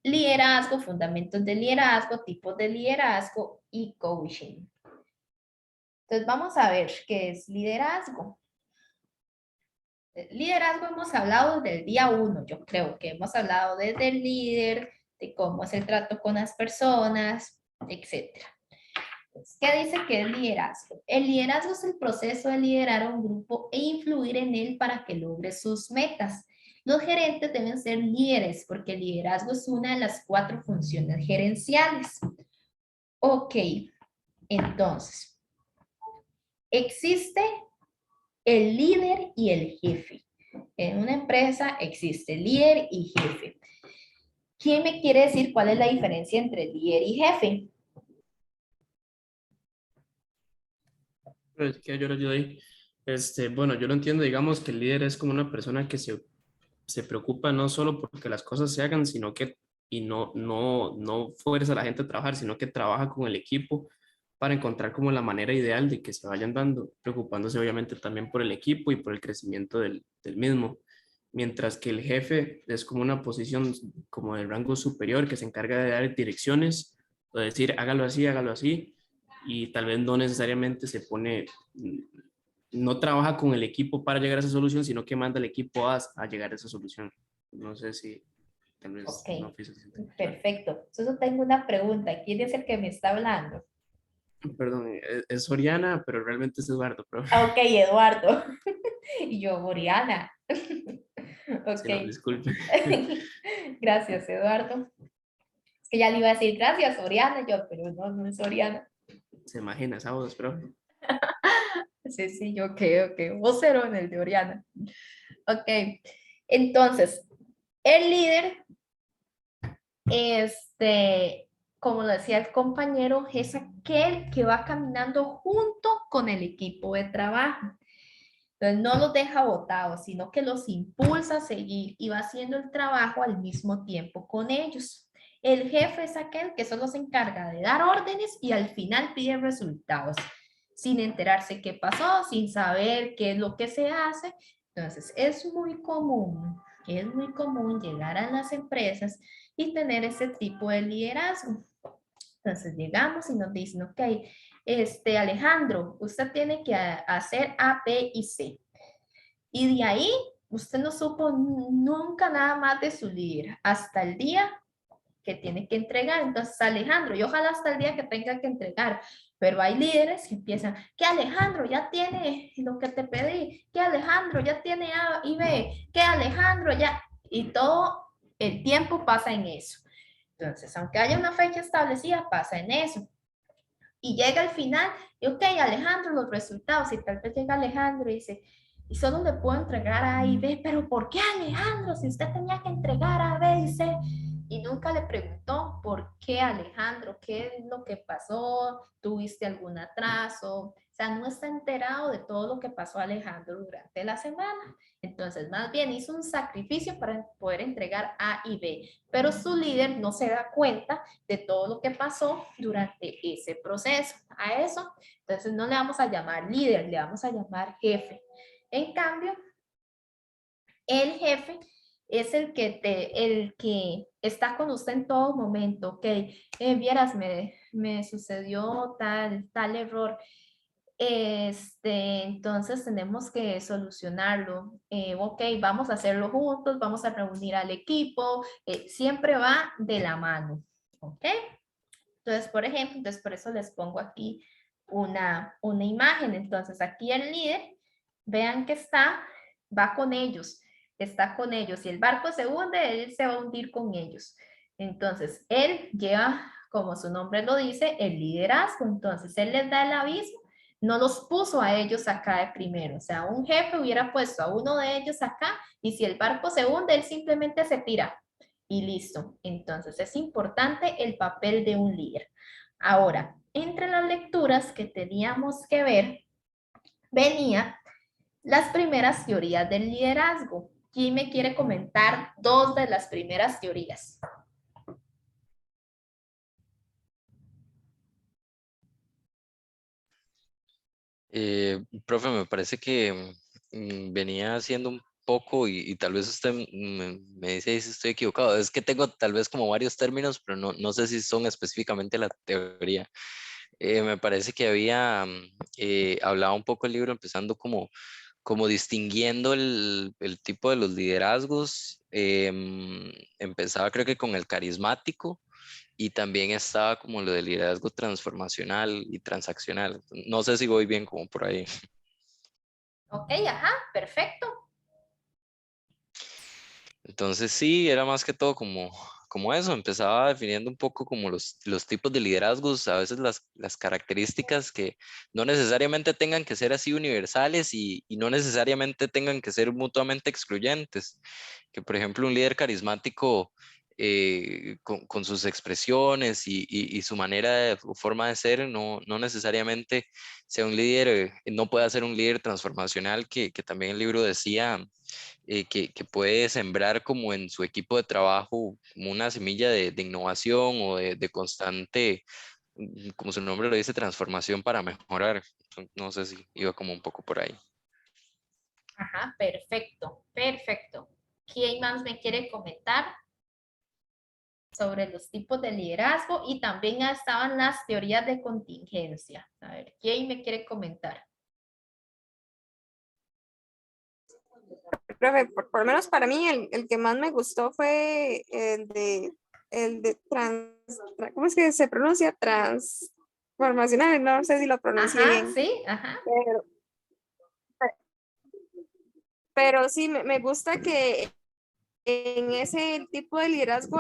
liderazgo, fundamentos de liderazgo, tipos de liderazgo y coaching. Entonces vamos a ver qué es liderazgo. Liderazgo hemos hablado desde el día 1, yo creo que hemos hablado desde el líder, de cómo es el trato con las personas, etcétera. ¿Qué dice que es liderazgo? El liderazgo es el proceso de liderar a un grupo e influir en él para que logre sus metas. Los gerentes deben ser líderes porque el liderazgo es una de las 4 funciones gerenciales. Ok, entonces, existe el líder y el jefe. En una empresa existe líder y jefe. ¿Quién me quiere decir cuál es la diferencia entre líder y jefe? Pero es que yo lo doy. Bueno, yo lo entiendo, digamos que el líder es como una persona que se preocupa no solo porque las cosas se hagan, sino que, y no fuerza a la gente a trabajar, sino que trabaja con el equipo para encontrar como la manera ideal de que se vayan dando, preocupándose obviamente también por el equipo y por el crecimiento del mismo. Mientras que el jefe es como una posición como de rango superior que se encarga de dar direcciones o decir hágalo así, y tal vez no necesariamente no trabaja con el equipo para llegar a esa solución, sino que manda al equipo a llegar a esa solución. No sé si tal vez Ok, no fue suficiente. perfecto. Entonces tengo una pregunta. ¿Quién es el que me está hablando? Perdón, es Soriana, pero realmente es Eduardo, pero Ah, ok, Eduardo. Y yo, Oriana. Ok. si no, disculpe. Gracias, Eduardo. Es que ya le iba a decir gracias, Oriana. Yo, pero no, no es Oriana. Se imagina, sábados, pero Sí, sí, yo, ok, ok. Vocero en el de Oriana. Ok. Entonces, el líder, como lo decía el compañero, es aquel que va caminando junto con el equipo de trabajo. Entonces no los deja botados, sino que los impulsa a seguir y va haciendo el trabajo al mismo tiempo con ellos. El jefe es aquel que solo se encarga de dar órdenes y al final pide resultados, sin enterarse qué pasó, sin saber qué es lo que se hace. Entonces es muy común llegar a las empresas y tener ese tipo de liderazgo. Entonces llegamos y nos dicen, ok, Alejandro, usted tiene que hacer A, B y C. Y de ahí usted no supo nunca nada más de su líder hasta el día que tiene que entregar. Entonces, Alejandro, y ojalá hasta el día que tenga que entregar, pero hay líderes que empiezan, que Alejandro ya tiene lo que te pedí, que Alejandro ya tiene A y B, que Alejandro ya, y todo el tiempo pasa en eso. Entonces, aunque haya una fecha establecida, pasa en eso. Y llega al final, y ok, Alejandro, los resultados, y tal vez llega Alejandro y dice, y solo le puedo entregar A y B, pero ¿por qué Alejandro? Si usted tenía que entregar A, B y C. Y nunca le preguntó por qué Alejandro, qué es lo que pasó, tuviste algún atraso. O sea, no está enterado de todo lo que pasó Alejandro durante la semana. Entonces, más bien hizo un sacrificio para poder entregar A y B, pero su líder no se da cuenta de todo lo que pasó durante ese proceso. A eso, entonces no le vamos a llamar líder, le vamos a llamar jefe. En cambio, el jefe es el que está con usted en todo momento, ok, vieras, me sucedió tal error, entonces tenemos que solucionarlo, ok, vamos a hacerlo juntos, vamos a reunir al equipo, siempre va de la mano, ok. Entonces, por ejemplo, por eso les pongo aquí una imagen. Entonces, aquí el líder, vean que va con ellos, está con ellos. Si el barco se hunde, él se va a hundir con ellos. Entonces, él lleva, como su nombre lo dice, el liderazgo. Entonces, él les da el aviso, no los puso a ellos acá de primero. O sea, un jefe hubiera puesto a uno de ellos acá y si el barco se hunde, él simplemente se tira y listo. Entonces es importante el papel de un líder. Ahora, entre las lecturas que teníamos que ver, venía las primeras teorías del liderazgo. ¿Quién me quiere comentar 2 de las primeras teorías? Profe, me parece que venía haciendo un poco y tal vez usted me dice si estoy equivocado. Es que tengo tal vez como varios términos, pero no sé si son específicamente la teoría. Me parece que había hablado un poco el libro empezando como distinguiendo el tipo de los liderazgos. Empezaba creo que con el carismático y también estaba como lo del liderazgo transformacional y transaccional. No sé si voy bien como por ahí. Ok, ajá, perfecto. Entonces sí, era más que todo como eso, empezaba definiendo un poco como los tipos de liderazgos, a veces las características que no necesariamente tengan que ser así universales y no necesariamente tengan que ser mutuamente excluyentes. Que por ejemplo un líder carismático con sus expresiones y su manera o forma de ser no necesariamente sea un líder, no pueda ser un líder transformacional que también el libro decía que puede sembrar como en su equipo de trabajo como una semilla de innovación o de constante, como su nombre lo dice, transformación para mejorar. No sé si iba como un poco por ahí. Ajá, perfecto, perfecto. ¿Quién más me quiere comentar sobre los tipos de liderazgo? Y también estaban las teorías de contingencia. A ver, ¿quién me quiere comentar? Profe, por lo menos para mí el que más me gustó fue el de ¿cómo es que se pronuncia? Transformacional, no sé si lo pronuncié Ajá, bien, sí, ajá. pero sí, me gusta que en ese tipo de liderazgo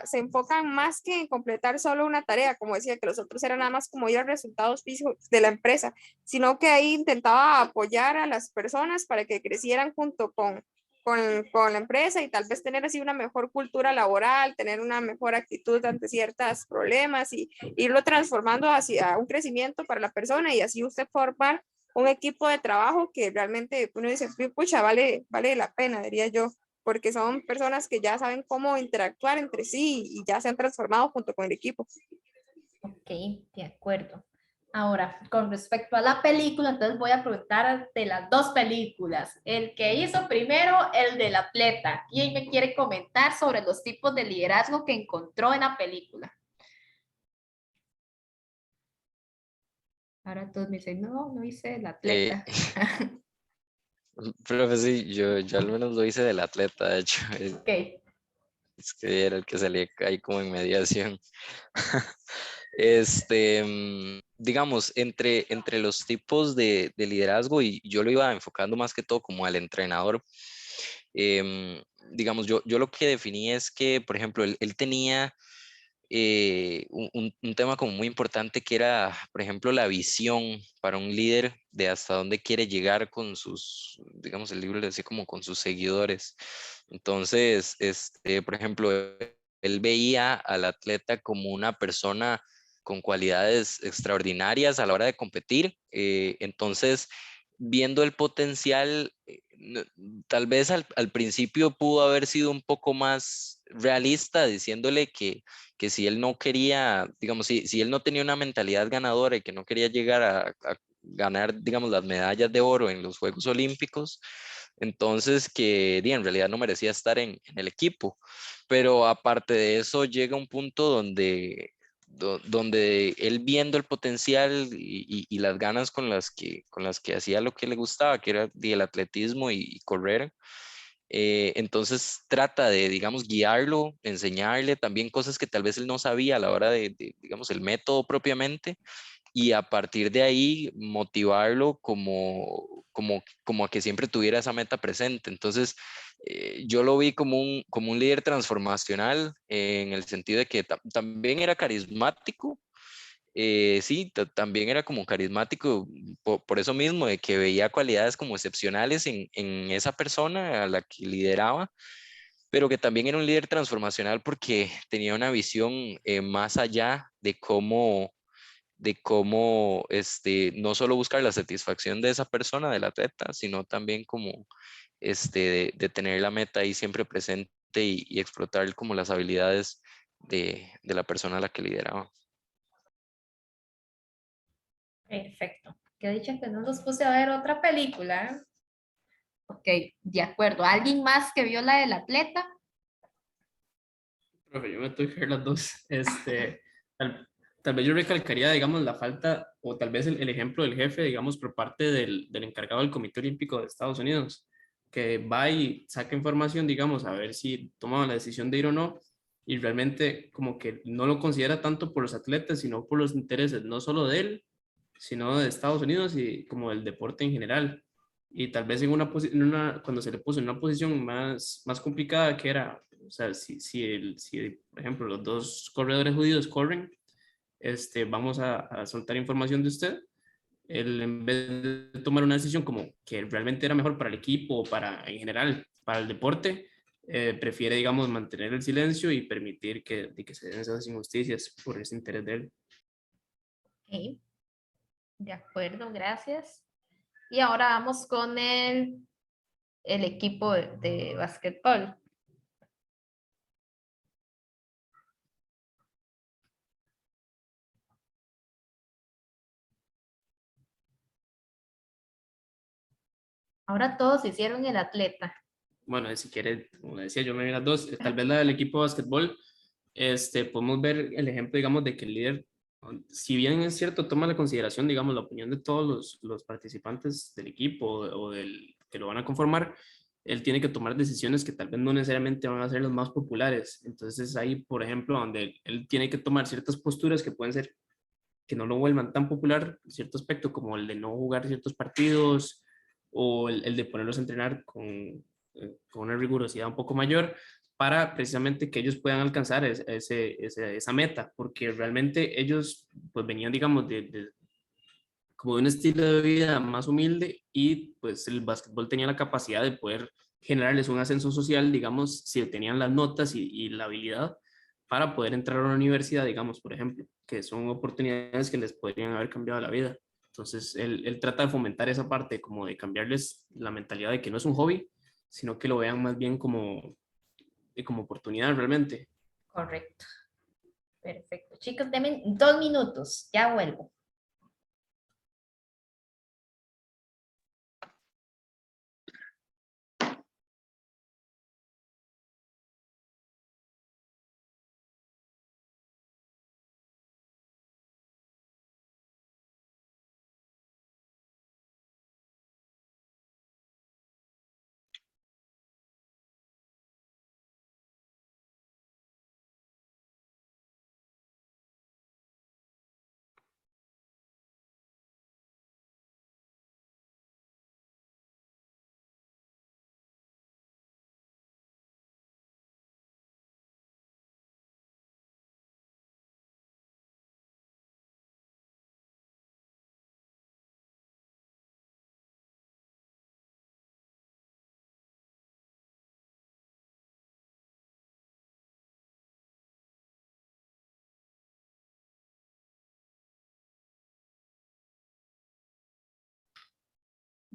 se enfocan más que en completar solo una tarea, como decía, que los otros eran nada más como ir a resultados físicos de la empresa, sino que ahí intentaba apoyar a las personas para que crecieran junto con la empresa y tal vez tener así una mejor cultura laboral, tener una mejor actitud ante ciertos problemas y irlo transformando hacia un crecimiento para la persona y así usted formar un equipo de trabajo que realmente uno dice, pucha, vale la pena, diría yo, porque son personas que ya saben cómo interactuar entre sí y ya se han transformado junto con el equipo. Ok, de acuerdo. Ahora, con respecto a la película, entonces voy a preguntar de las dos películas. El que hizo primero, el del atleta. ¿Quién me quiere comentar sobre los tipos de liderazgo que encontró en la película? Ahora todos me dicen, no, no hice el Eh, atleta. Profe, sí, yo al menos lo hice del atleta, de hecho. Ok, Es que era el que salía ahí como en mediación. Digamos, entre los tipos de liderazgo, y yo lo iba enfocando más que todo como al entrenador, em, digamos, yo lo que definí es que, por ejemplo, él tenía un tema como muy importante que era, por ejemplo, la visión para un líder de hasta dónde quiere llegar con sus, digamos, el libro le decía como con sus seguidores. Entonces, por ejemplo, él veía al atleta como una persona con cualidades extraordinarias a la hora de competir. Entonces, viendo el potencial, tal vez al principio pudo haber sido un poco más realista, diciéndole que si él no quería, digamos, si él no tenía una mentalidad ganadora y que no quería llegar a ganar, digamos, las medallas de oro en los Juegos Olímpicos, entonces que en realidad no merecía estar en el equipo. Pero aparte de eso, llega un punto donde él viendo el potencial y las ganas con las que hacía lo que le gustaba, que era el atletismo y correr, entonces trata de, digamos, guiarlo, enseñarle también cosas que tal vez él no sabía a la hora digamos, el método propiamente, y a partir de ahí motivarlo como a que siempre tuviera esa meta presente. Entonces, yo lo vi como un líder transformacional en el sentido de que también era carismático. Sí, también era como carismático por eso mismo, de que veía cualidades como excepcionales en esa persona a la que lideraba, pero que también era un líder transformacional porque tenía una visión más allá de cómo no solo buscar la satisfacción de esa persona, del atleta, sino también como de tener la meta ahí siempre presente y explotar como las habilidades de la persona a la que lideraba. perfecto. Que dicho que no los puse a ver otra película. Ok, de acuerdo. ¿Alguien más que vio la del atleta? Profe, yo me tuve que ver las dos. Tal vez yo recalcaría, digamos, la falta, o tal vez el ejemplo del jefe, digamos, por parte del encargado del Comité Olímpico de Estados Unidos, que va y saca información, digamos, a ver si toma la decisión de ir o no, y realmente como que no lo considera tanto por los atletas, sino por los intereses, no solo de él, sino de Estados Unidos y como del deporte en general. Y tal vez cuando se le puso en una posición más complicada, que era, o sea, si, por ejemplo, los dos corredores judíos corren, vamos a soltar información de usted, él en vez de tomar una decisión como que realmente era mejor para el equipo o para, en general, para el deporte, prefiere, digamos, mantener el silencio y permitir que se den esas injusticias por ese interés de él. Ok, de acuerdo, gracias. Y ahora vamos con el equipo de básquetbol. Ahora todos hicieron el atleta. Bueno, si quiere, como decía, yo me vi las dos, tal vez la del equipo de básquetbol, podemos ver el ejemplo, digamos, de que el líder, si bien es cierto, toma la consideración, digamos, la opinión de todos los participantes del equipo o del que lo van a conformar, él tiene que tomar decisiones que tal vez no necesariamente van a ser las más populares. Entonces ahí, por ejemplo, donde él tiene que tomar ciertas posturas que pueden ser que no lo vuelvan tan popular en cierto aspecto, como el de no jugar ciertos partidos o el de ponerlos a entrenar con una rigurosidad un poco mayor para precisamente que ellos puedan alcanzar esa meta, porque realmente ellos pues venían, digamos, como de un estilo de vida más humilde y pues el básquetbol tenía la capacidad de poder generarles un ascenso social, digamos, si tenían las notas y la habilidad para poder entrar a una universidad, digamos, por ejemplo, que son oportunidades que les podrían haber cambiado la vida. Entonces, él trata de fomentar esa parte, como de cambiarles la mentalidad de que no es un hobby, sino que lo vean más bien como oportunidad realmente. Correcto. Perfecto. Chicos, denme 2 minutos. Ya vuelvo.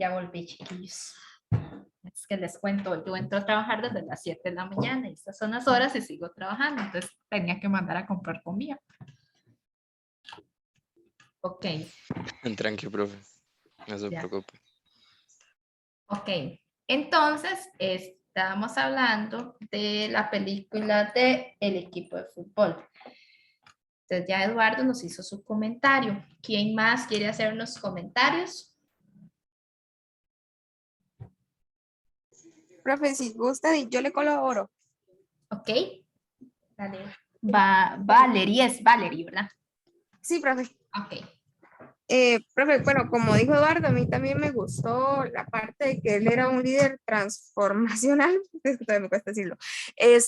Ya volví, chiquillos. Es que les cuento, yo entro a trabajar desde las 7 de la mañana y estas son las horas y sigo trabajando, entonces tenía que mandar a comprar comida. Ok, Tranqui, profe. No se Ya. preocupe. ok. Entonces, estamos hablando de la película de El equipo de fútbol. Entonces ya Eduardo nos hizo su comentario. ¿Quién más quiere hacer unos comentarios? Profe, si gusta, yo le colaboro. Ok. Dale. Valerie, es Valerie, ¿verdad? Sí, profe. Ok. Profe, bueno, como dijo Eduardo, a mí también me gustó la parte de que él era un líder transformacional, es que todavía me cuesta decirlo,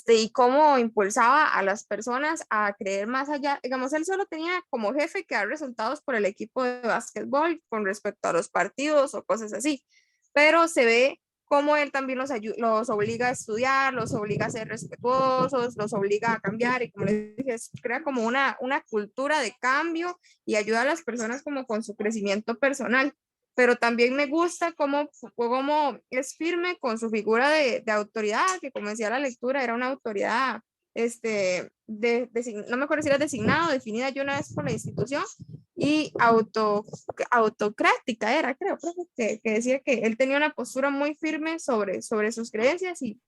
y cómo impulsaba a las personas a creer más allá. Digamos, él solo tenía como jefe que dar resultados por el equipo de básquetbol con respecto a los partidos o cosas así, pero se ve cómo él también los obliga a estudiar, los obliga a ser respetuosos, los obliga a cambiar y como les dije, crea como una cultura de cambio y ayuda a las personas como con su crecimiento personal. Pero también me gusta cómo es firme con su figura de autoridad, que como decía la lectura, era una autoridad, no me acuerdo si era designado, definida yo una vez por la institución, y autocrática era, creo, que decía que él tenía una postura muy firme sobre sus creencias y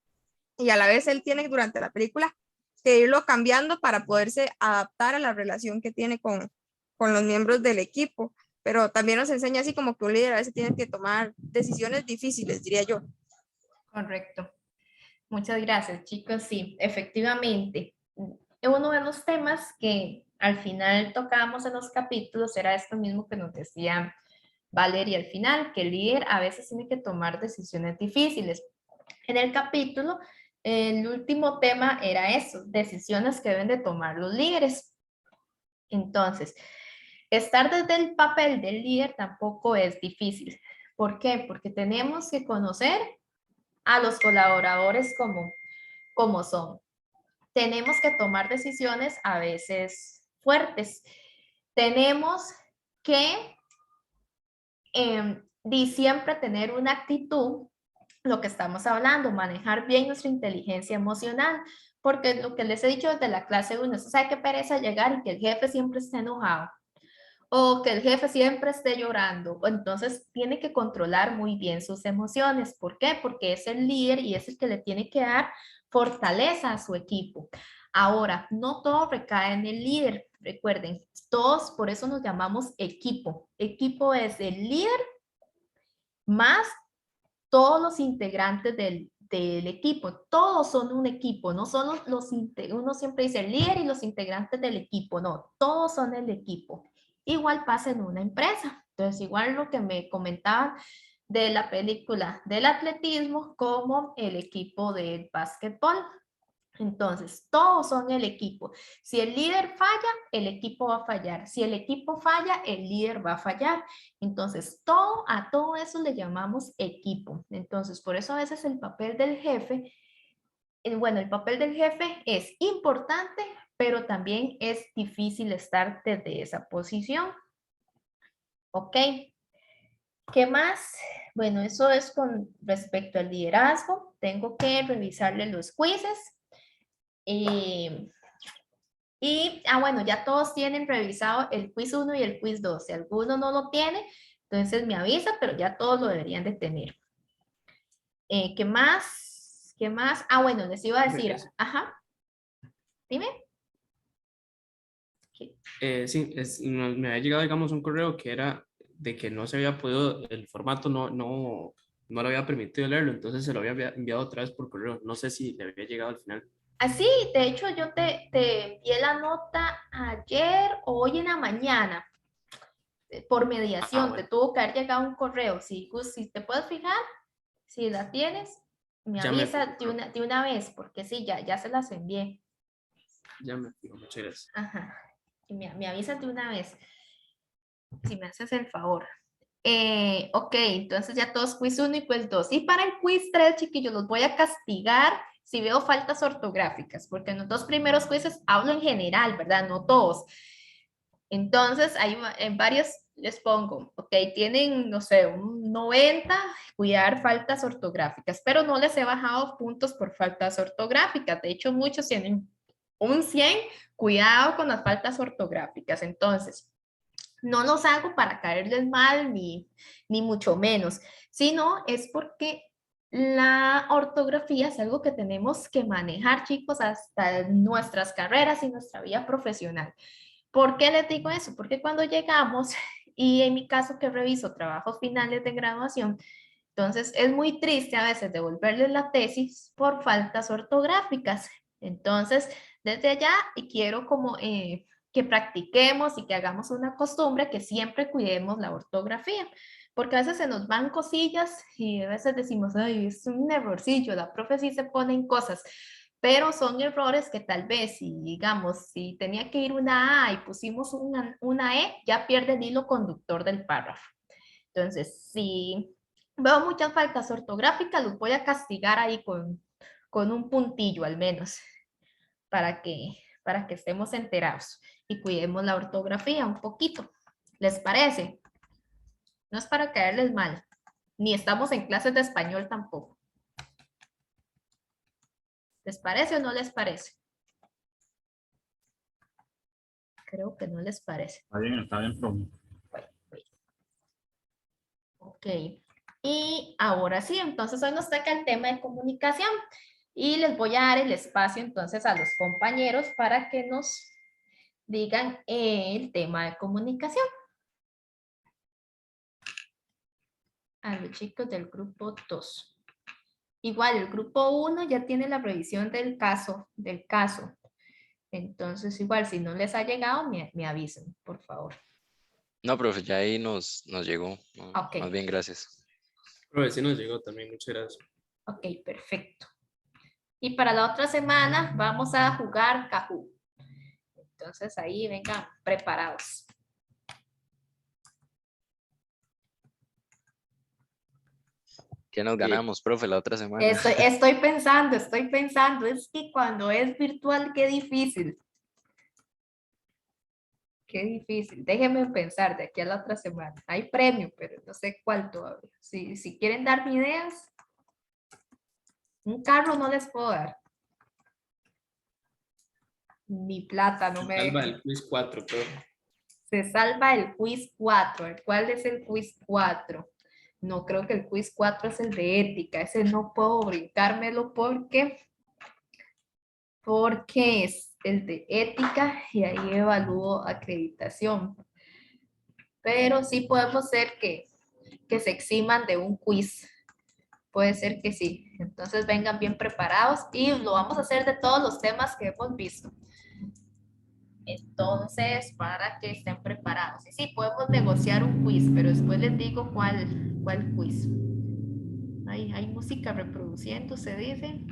a la vez él tiene durante la película que irlo cambiando para poderse adaptar a la relación que tiene con los miembros del equipo, pero también nos enseña así como que un líder a veces tiene que tomar decisiones difíciles, diría yo. Correcto. Muchas gracias, chicos. Sí, efectivamente. Uno de los temas que al final tocábamos en los capítulos era esto mismo que nos decía Valeria al final, que el líder a veces tiene que tomar decisiones difíciles. En el capítulo, el último tema era eso, decisiones que deben de tomar los líderes. Entonces, estar desde el papel del líder tampoco es difícil. ¿Por qué? Porque tenemos que conocer a los colaboradores como son. Tenemos que tomar decisiones a veces fuertes. Tenemos que siempre tener una actitud, lo que estamos hablando, manejar bien nuestra inteligencia emocional, porque lo que les he dicho desde la clase 1, es, ¿sabe qué pereza llegar y que el jefe siempre esté enojado? O que el jefe siempre esté llorando. Entonces tiene que controlar muy bien sus emociones. ¿Por qué? Porque es el líder y es el que le tiene que dar fortaleza a su equipo. Ahora, no todo recae en el líder. Recuerden, todos, por eso nos llamamos equipo. Equipo es el líder más todos los integrantes del equipo. Todos son un equipo, no son uno siempre dice el líder y los integrantes del equipo. No, todos son el equipo. Igual pasa en una empresa. Entonces, igual lo que me comentaban de la película del atletismo como el equipo del básquetbol. Entonces, todos son el equipo. Si el líder falla, el equipo va a fallar. Si el equipo falla, el líder va a fallar. Entonces, a todo eso le llamamos equipo. Entonces, por eso a veces el papel del jefe, bueno, el papel del jefe es importante, pero también es difícil estar desde esa posición. ¿Ok? ¿Qué más? Bueno, eso es con respecto al liderazgo. Tengo que revisarle los quizzes. Bueno, ya todos tienen revisado el quiz 1 y el quiz 2. Si alguno no lo tiene, entonces me avisa, pero ya todos lo deberían de tener. ¿Qué más? ¿Qué más? Bueno, les iba a decir, ajá. Dime. Sí, me había llegado, digamos, un correo que era de que no se había podido, el formato no le había permitido leerlo, entonces se lo había enviado otra vez por correo. No sé si le había llegado al final. Así, de hecho, yo te envié la nota ayer o hoy en la mañana por mediación. Bueno, Te tuvo que haber llegado un correo. Si te puedes fijar, si la tienes, me ya me avisa fijo, de una vez, porque sí, ya se las envié. ya me fijo, muchas gracias. Ajá. Y me avisas de una vez, si me haces el favor. Ok, entonces ya todos quiz 1 y quiz 2. Y para el quiz 3, chiquillos, los voy a castigar si veo faltas ortográficas, porque en los dos primeros quizzes hablo en general, ¿verdad? No todos. Entonces, en varios les pongo, ok, tienen, no sé, un 90, cuidar faltas ortográficas, pero no les he bajado puntos por faltas ortográficas. De hecho, muchos tienen un 100, cuidado con las faltas ortográficas. Entonces, no los hago para caerles mal, ni mucho menos, sino es porque la ortografía es algo que tenemos que manejar, chicos, hasta nuestras carreras y nuestra vida profesional. ¿Por qué les digo eso? Porque cuando llegamos, y en mi caso que reviso trabajos finales de graduación, entonces es muy triste a veces devolverles la tesis por faltas ortográficas. Entonces, desde allá, y quiero como que practiquemos y que hagamos una costumbre que siempre cuidemos la ortografía, porque a veces se nos van cosillas y a veces decimos, ay, es un errorcillo, la profe sí se pone en cosas, pero son errores que tal vez, si digamos, si tenía que ir una A y pusimos una E, ya pierde el hilo conductor del párrafo. Entonces, si veo muchas faltas ortográficas, los voy a castigar ahí con un puntillo al menos, para que estemos enterados y cuidemos la ortografía un poquito. ¿Les parece? No es para caerles mal, ni estamos en clases de español tampoco. ¿Les parece o no les parece? Creo que no les parece. Está bien, profe. Ok. Y ahora sí, entonces hoy nos toca el tema de comunicación. Y les voy a dar el espacio entonces a los compañeros para que nos digan el tema de comunicación. A los chicos del grupo 2. Igual, el grupo 1 ya tiene la revisión del caso. Entonces, igual, si no les ha llegado, me avisen, por favor. No, profe, ya ahí nos llegó. Ok. Más bien, gracias. Pero sí nos llegó también, muchas gracias. Ok, perfecto. Y para la otra semana vamos a jugar Kahoot. Entonces ahí vengan preparados. ¿Qué nos ganamos, profe, la otra semana? Estoy pensando, es que cuando es virtual, qué difícil. Qué difícil. Déjenme pensar de aquí a la otra semana. Hay premio, pero no sé cuál todavía. Si quieren darme ideas, un carro no les puedo dar. Ni plata, no me Alba dejan. del quiz 4, pero Se salva el quiz 4. ¿Cuál es el quiz 4? No creo que el quiz 4 es el de ética. Ese no puedo brincármelo porque es el de ética y ahí evalúo acreditación. Pero sí podemos ser que se eximan de un quiz. Puede ser que sí. Entonces vengan bien preparados y lo vamos a hacer de todos los temas que hemos visto. Entonces, para que estén preparados. Y sí, podemos negociar un quiz, pero después les digo cuál quiz. Hay música reproduciendo, se dice.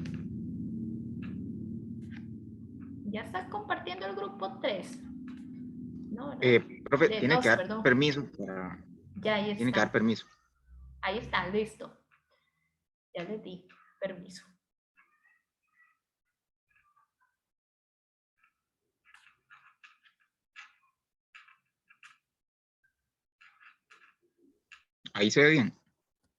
Ya está compartiendo el grupo 3. No, no. Profe, De tiene que 2, dar perdón. permiso. Ya, ahí Tiene que dar está. permiso. Ahí está, listo. Ya les di permiso. Ahí se ve bien.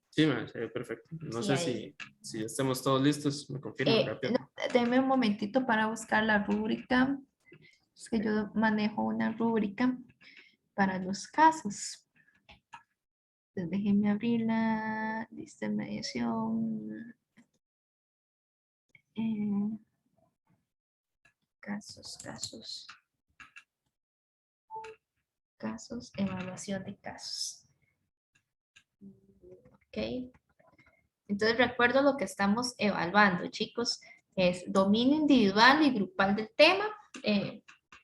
Sí, se ve perfecto. No Sí, sé ahí. si estamos todos listos. Me confirman rápido. No, denme un momentito para buscar la rúbrica. Es que yo manejo una rúbrica para los casos. Entonces, déjenme abrir la lista de mediación. Casos, evaluación de casos. Ok. Entonces recuerdo lo que estamos evaluando, chicos. Es dominio individual y grupal del tema.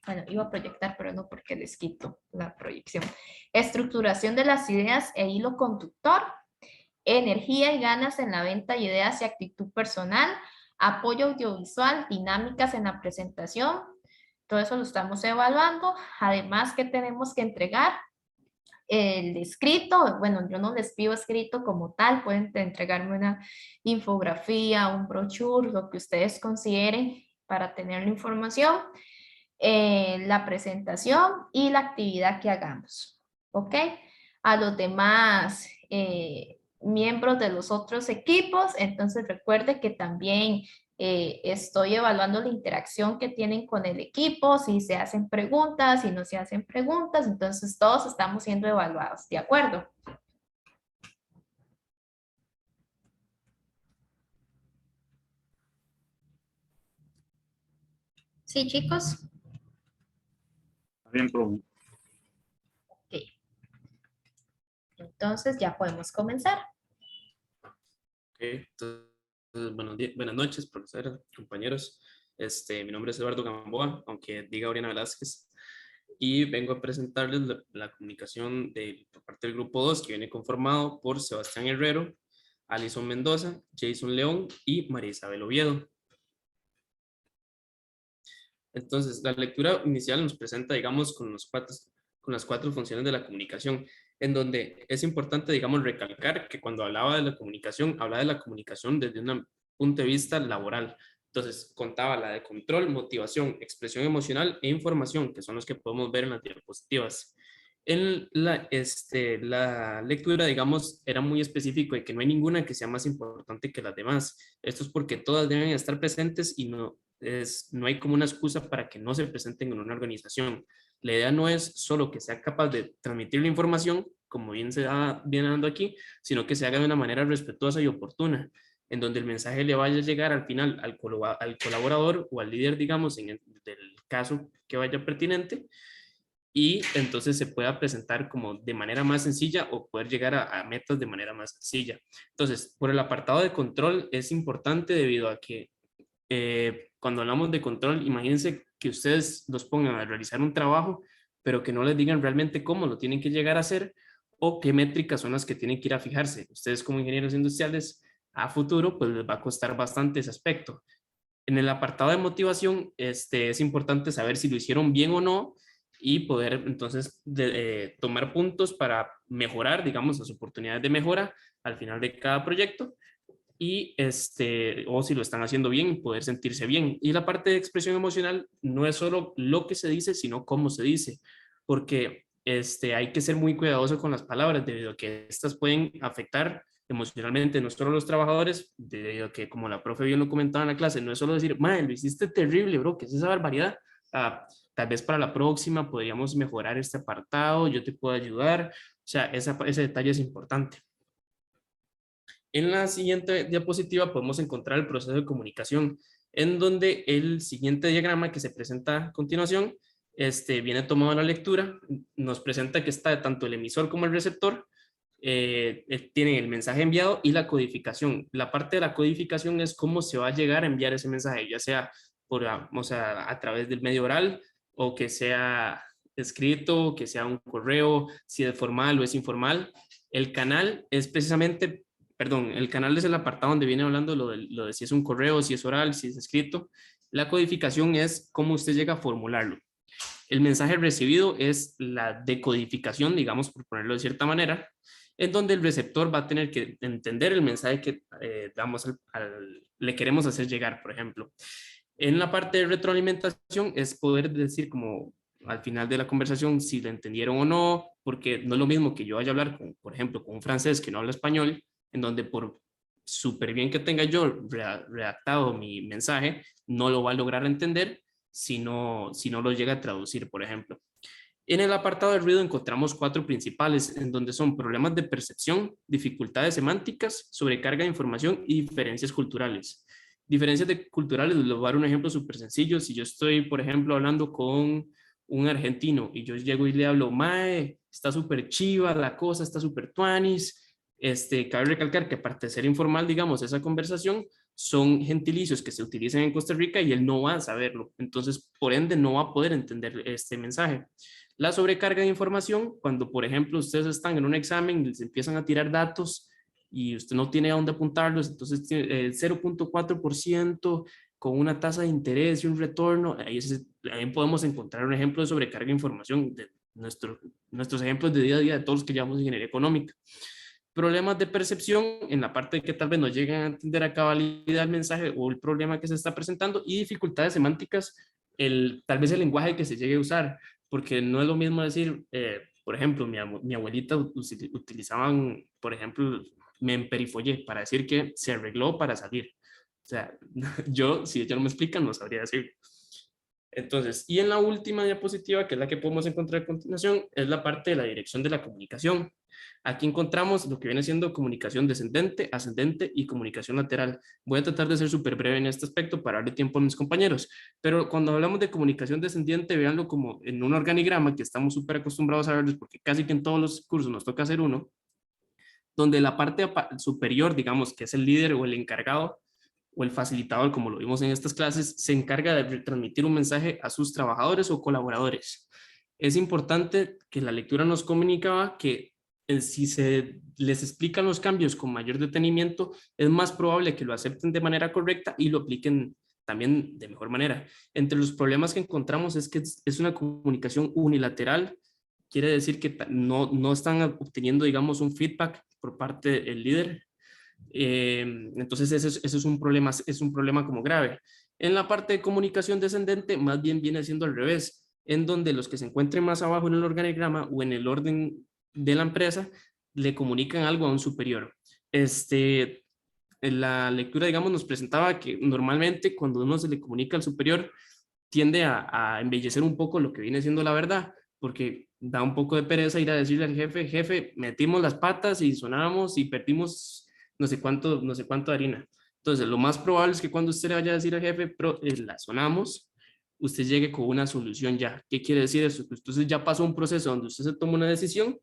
Bueno, iba a proyectar, pero no porque les quito la proyección. Estructuración de las ideas e hilo conductor. Energía y ganas en la venta de ideas y actitud personal. Apoyo audiovisual, dinámicas en la presentación. Todo eso lo estamos evaluando. Además, ¿qué tenemos que entregar? El escrito, bueno, yo no les pido escrito como tal, pueden entregarme una infografía, un brochure, lo que ustedes consideren para tener la información, la presentación y la actividad que hagamos, ¿ok? A los demás miembros de los otros equipos, entonces recuerde que también estoy evaluando la interacción que tienen con el equipo, si se hacen preguntas, si no se hacen preguntas, entonces todos estamos siendo evaluados, ¿de acuerdo? Sí, chicos. Bien, profe. Ok. Entonces ya podemos comenzar. Ok, entonces, buenas noches, profesores, compañeros. Mi nombre es Eduardo Gamboa, aunque diga Oriana Velázquez, y vengo a presentarles la comunicación por parte del grupo 2, que viene conformado por Sebastián Herrero, Alison Mendoza, Jason León y María Isabel Oviedo. Entonces, la lectura inicial nos presenta, digamos, con las cuatro funciones de la comunicación, en donde es importante, digamos, recalcar que cuando hablaba de la comunicación desde un punto de vista laboral. Entonces, contaba la de control, motivación, expresión emocional e información, que son los que podemos ver en las diapositivas. En la lectura, digamos, era muy específico de que no hay ninguna que sea más importante que las demás. Esto es porque todas deben estar presentes y no hay como una excusa para que no se presenten en una organización. La idea no es solo que sea capaz de transmitir la información, como bien viene dando aquí, sino que se haga de una manera respetuosa y oportuna, en donde el mensaje le vaya a llegar al final al colaborador o al líder, digamos, del caso que vaya pertinente, y entonces se pueda presentar como de manera más sencilla o poder llegar a metas de manera más sencilla. Entonces, por el apartado de control es importante debido a que cuando hablamos de control, imagínense que ustedes los pongan a realizar un trabajo, pero que no les digan realmente cómo lo tienen que llegar a hacer o qué métricas son las que tienen que ir a fijarse. Ustedes como ingenieros industriales a futuro, pues les va a costar bastante ese aspecto. En el apartado de motivación, es importante saber si lo hicieron bien o no y poder entonces tomar puntos para mejorar, digamos, las oportunidades de mejora al final de cada proyecto, y o si lo están haciendo bien, poder sentirse bien. Y la parte de expresión emocional no es solo lo que se dice, sino cómo se dice, porque hay que ser muy cuidadoso con las palabras, debido a que estas pueden afectar emocionalmente no solo a los trabajadores, debido a que, como la profe bien lo comentaba en la clase, no es solo decir, madre, lo hiciste terrible, bro, ¿qué es esa barbaridad? Tal vez para la próxima podríamos mejorar este apartado, yo te puedo ayudar, o sea, ese detalle es importante. En la siguiente diapositiva podemos encontrar el proceso de comunicación, en donde el siguiente diagrama que se presenta a continuación viene tomado de la lectura, nos presenta que está tanto el emisor como el receptor, tienen el mensaje enviado y la codificación. La parte de la codificación es cómo se va a llegar a enviar ese mensaje, ya sea a través del medio oral o que sea escrito, que sea un correo, si es formal o es informal. El canal es precisamente... Perdón, el canal es el apartado donde viene hablando lo de si es un correo, si es oral, si es escrito. La codificación es cómo usted llega a formularlo. El mensaje recibido es la decodificación, digamos, por ponerlo de cierta manera, en donde el receptor va a tener que entender el mensaje que le queremos hacer llegar, por ejemplo. En la parte de retroalimentación es poder decir como, al final de la conversación si la entendieron o no, porque no es lo mismo que yo vaya a hablar, con, por ejemplo, con un francés que no habla español, en donde por súper bien que tenga yo redactado mi mensaje, no lo va a lograr entender si no lo llega a traducir, por ejemplo. En el apartado de ruido encontramos 4 principales, en donde son problemas de percepción, dificultades semánticas, sobrecarga de información y diferencias culturales. Diferencias culturales, les voy a dar un ejemplo súper sencillo. Si yo estoy, por ejemplo, hablando con un argentino y yo llego y le hablo, mae, está súper chiva la cosa, está súper tuanis. Cabe recalcar que aparte de ser informal, digamos, esa conversación son gentilicios que se utilizan en Costa Rica y él no va a saberlo. Entonces, por ende, no va a poder entender este mensaje. La sobrecarga de información, cuando por ejemplo ustedes están en un examen y les empiezan a tirar datos y usted no tiene a dónde apuntarlos, entonces el 0.4% con una tasa de interés y un retorno, ahí podemos encontrar un ejemplo de sobrecarga de información de nuestros ejemplos de día a día de todos los que llevamos ingeniería económica. Problemas de percepción en la parte de que tal vez no lleguen a entender a cabalidad el mensaje o el problema que se está presentando, y dificultades semánticas, tal vez el lenguaje que se llegue a usar, porque no es lo mismo decir, por ejemplo, mi abuelita utilizaban, por ejemplo, me emperifollé para decir que se arregló para salir. O sea, yo, si ella no me explica, no sabría decir. Entonces, y en la última diapositiva, que es la que podemos encontrar a continuación, es la parte de la dirección de la comunicación. Aquí encontramos lo que viene siendo comunicación descendente, ascendente y comunicación lateral. Voy a tratar de ser súper breve en este aspecto para darle tiempo a mis compañeros, pero cuando hablamos de comunicación descendiente, véanlo como en un organigrama que estamos súper acostumbrados a verlos, porque casi que en todos los cursos nos toca hacer uno, donde la parte superior, digamos, que es el líder o el encargado, o el facilitador, como lo vimos en estas clases, se encarga de transmitir un mensaje a sus trabajadores o colaboradores. Es importante que la lectura nos comunicaba que si se les explican los cambios con mayor detenimiento, es más probable que lo acepten de manera correcta y lo apliquen también de mejor manera. Entre los problemas que encontramos es que es una comunicación unilateral, quiere decir que no están obteniendo, digamos, un feedback por parte del líder. Entonces eso es un problema como grave. En la parte de comunicación descendente, más bien viene siendo al revés, en donde los que se encuentren más abajo en el organigrama o en el orden de la empresa le comunican algo a un superior. En la lectura, digamos, nos presentaba que normalmente cuando uno se le comunica al superior tiende a embellecer un poco lo que viene siendo la verdad, porque da un poco de pereza ir a decirle al jefe, jefe, metimos las patas y sonamos y perdimos no sé cuánto de harina. Entonces, lo más probable es que cuando usted le vaya a decir al jefe, la sonamos, usted llegue con una solución ya. ¿Qué quiere decir eso? Pues entonces ya pasó un proceso donde usted se toma una decisión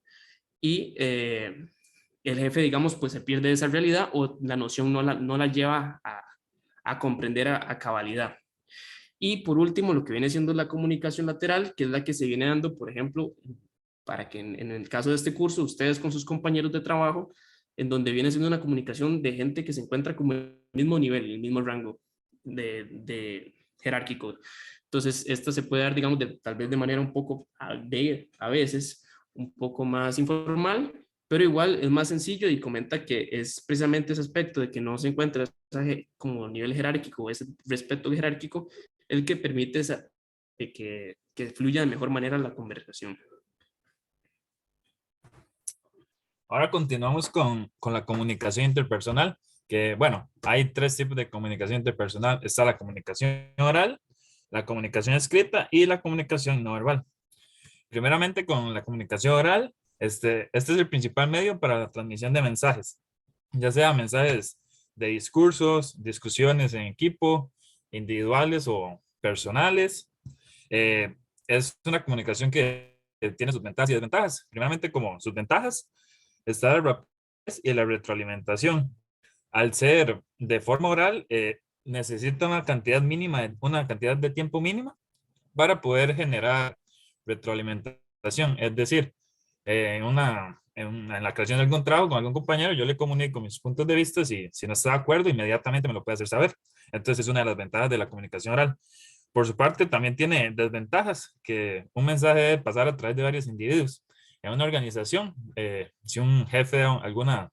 y el jefe, digamos, pues se pierde esa realidad o la noción no la lleva a comprender a cabalidad. Y por último, lo que viene siendo la comunicación lateral, que es la que se viene dando, por ejemplo, para que en el caso de este curso, ustedes con sus compañeros de trabajo, en donde viene siendo una comunicación de gente que se encuentra como en el mismo nivel, el mismo rango de jerárquico. Entonces, esta se puede dar, digamos, tal vez de manera un poco, a veces, un poco más informal, pero igual es más sencillo, y comenta que es precisamente ese aspecto de que no se encuentra como nivel jerárquico, ese respeto jerárquico, el que permite que fluya de mejor manera la conversación. Ahora continuamos con la comunicación interpersonal, que bueno, hay 3 tipos de comunicación interpersonal. Está la comunicación oral, la comunicación escrita y la comunicación no verbal. Primeramente con la comunicación oral, este es el principal medio para la transmisión de mensajes, ya sea mensajes de discursos, discusiones en equipo, individuales o personales. Es una comunicación que tiene sus ventajas y desventajas. Primeramente, como sus ventajas, está la rapidez y la retroalimentación. Al ser de forma oral, necesita una cantidad de tiempo mínima para poder generar retroalimentación. Es decir, en la creación de algún trabajo con algún compañero, yo le comunico mis puntos de vista, si no está de acuerdo, inmediatamente me lo puede hacer saber. Entonces es una de las ventajas de la comunicación oral. Por su parte, también tiene desventajas, que un mensaje debe pasar a través de varios individuos. En una organización, si un jefe da alguna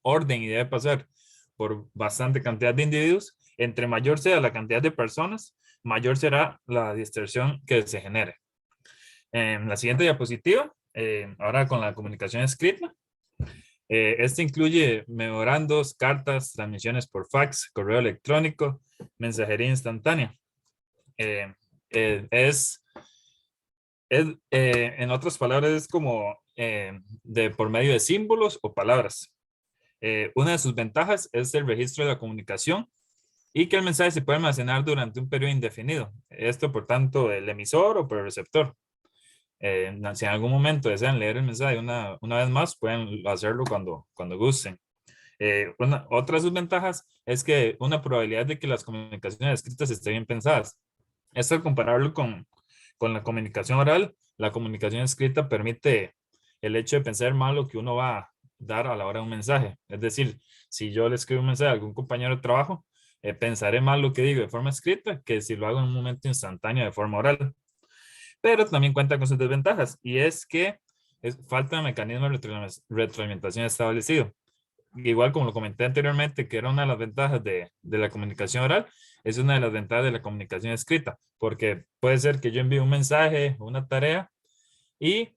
orden y debe pasar por bastante cantidad de individuos, entre mayor sea la cantidad de personas, mayor será la distorsión que se genere. En la siguiente diapositiva, ahora con la comunicación escrita. Este incluye memorandos, cartas, transmisiones por fax, correo electrónico, mensajería instantánea. En otras palabras, es como por medio de símbolos o palabras. Una de sus ventajas es el registro de la comunicación y que el mensaje se puede almacenar durante un periodo indefinido. Esto por tanto el emisor o por el receptor. Si en algún momento desean leer el mensaje una vez más, pueden hacerlo cuando gusten. Otra de sus ventajas es que una probabilidad de que las comunicaciones escritas estén bien pensadas. Esto al compararlo con la comunicación oral, la comunicación escrita permite el hecho de pensar mal lo que uno va a dar a la hora de un mensaje. Es decir, si yo le escribo un mensaje a algún compañero de trabajo, pensaré mal lo que digo de forma escrita que si lo hago en un momento instantáneo de forma oral. Pero también cuenta con sus desventajas y es que falta un mecanismo de retroalimentación establecido. Igual como lo comenté anteriormente, que era una de las ventajas de la comunicación oral, es una de las ventajas de la comunicación escrita, porque puede ser que yo envíe un mensaje, una tarea, y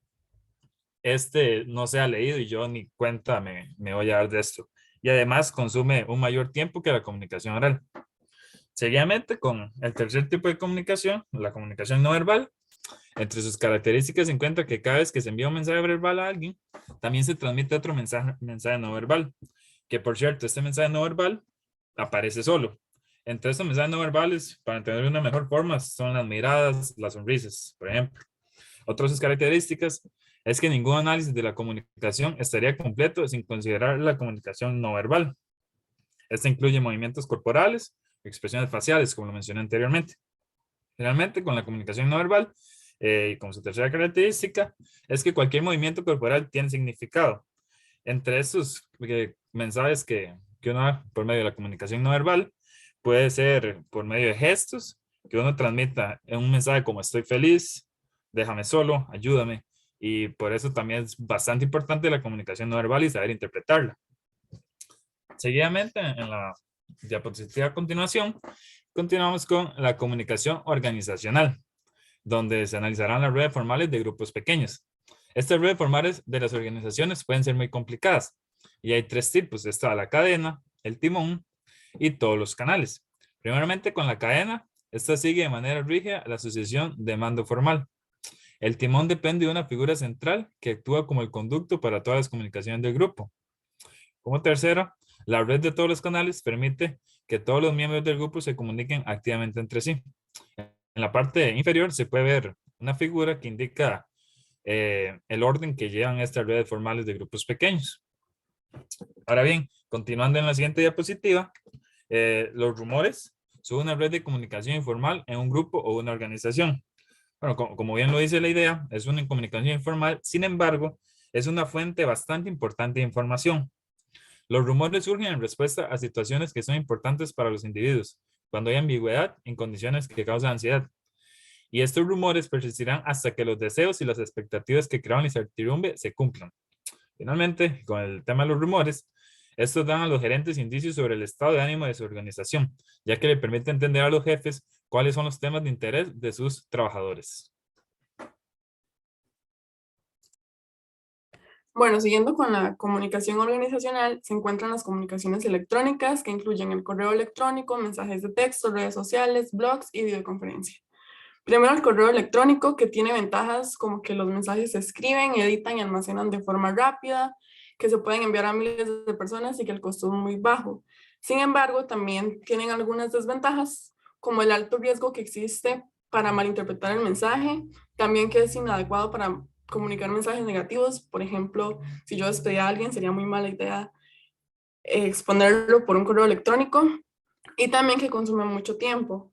no sea leído y yo ni cuenta me voy a dar de esto. Y además consume un mayor tiempo que la comunicación oral. Seguidamente, con el tercer tipo de comunicación, la comunicación no verbal, entre sus características se encuentra que cada vez que se envía un mensaje verbal a alguien, también se transmite otro mensaje no verbal. Que por cierto, este mensaje no verbal aparece solo. Entre estos mensajes no verbales, para entender de una mejor forma, son las miradas, las sonrisas, por ejemplo. Otra de sus características es que ningún análisis de la comunicación estaría completo sin considerar la comunicación no verbal. Esta incluye movimientos corporales, expresiones faciales, como lo mencioné anteriormente. Finalmente, con la comunicación no verbal, y como su tercera característica, es que cualquier movimiento corporal tiene significado. Entre estos mensajes que uno da por medio de la comunicación no verbal, puede ser por medio de gestos, que uno transmita en un mensaje como estoy feliz, déjame solo, ayúdame. Y por eso también es bastante importante la comunicación no verbal y saber interpretarla. Seguidamente, en la diapositiva a continuación, continuamos con la comunicación organizacional, donde se analizarán las redes formales de grupos pequeños. Estas redes formales de las organizaciones pueden ser muy complicadas y hay tres tipos. Está la cadena, el timón y todos los canales. Primeramente, con la cadena, esta sigue de manera rígida la sucesión de mando formal. El timón depende de una figura central que actúa como el conducto para todas las comunicaciones del grupo. Como tercero, la red de todos los canales permite que todos los miembros del grupo se comuniquen activamente entre sí. En la parte inferior se puede ver una figura que indica el orden que llevan estas redes formales de grupos pequeños. Ahora bien, continuando en la siguiente diapositiva, los rumores son una red de comunicación informal en un grupo o una organización. Bueno, como bien lo dice la idea, es una comunicación informal, sin embargo, es una fuente bastante importante de información. Los rumores surgen en respuesta a situaciones que son importantes para los individuos, cuando hay ambigüedad en condiciones que causan ansiedad. Y estos rumores persistirán hasta que los deseos y las expectativas que crearon la incertidumbre se cumplan. Finalmente, con el tema de los rumores, estos dan a los gerentes indicios sobre el estado de ánimo de su organización, ya que le permite entender a los jefes cuáles son los temas de interés de sus trabajadores. Bueno, siguiendo con la comunicación organizacional, se encuentran las comunicaciones electrónicas, que incluyen el correo electrónico, mensajes de texto, redes sociales, blogs y videoconferencia. Primero, el correo electrónico, que tiene ventajas como que los mensajes se escriben, editan y almacenan de forma rápida, que se pueden enviar a miles de personas y que el costo es muy bajo. Sin embargo, también tienen algunas desventajas, como el alto riesgo que existe para malinterpretar el mensaje, también que es inadecuado para comunicar mensajes negativos. Por ejemplo, si yo despedía a alguien, sería muy mala idea exponerlo por un correo electrónico, y también que consume mucho tiempo.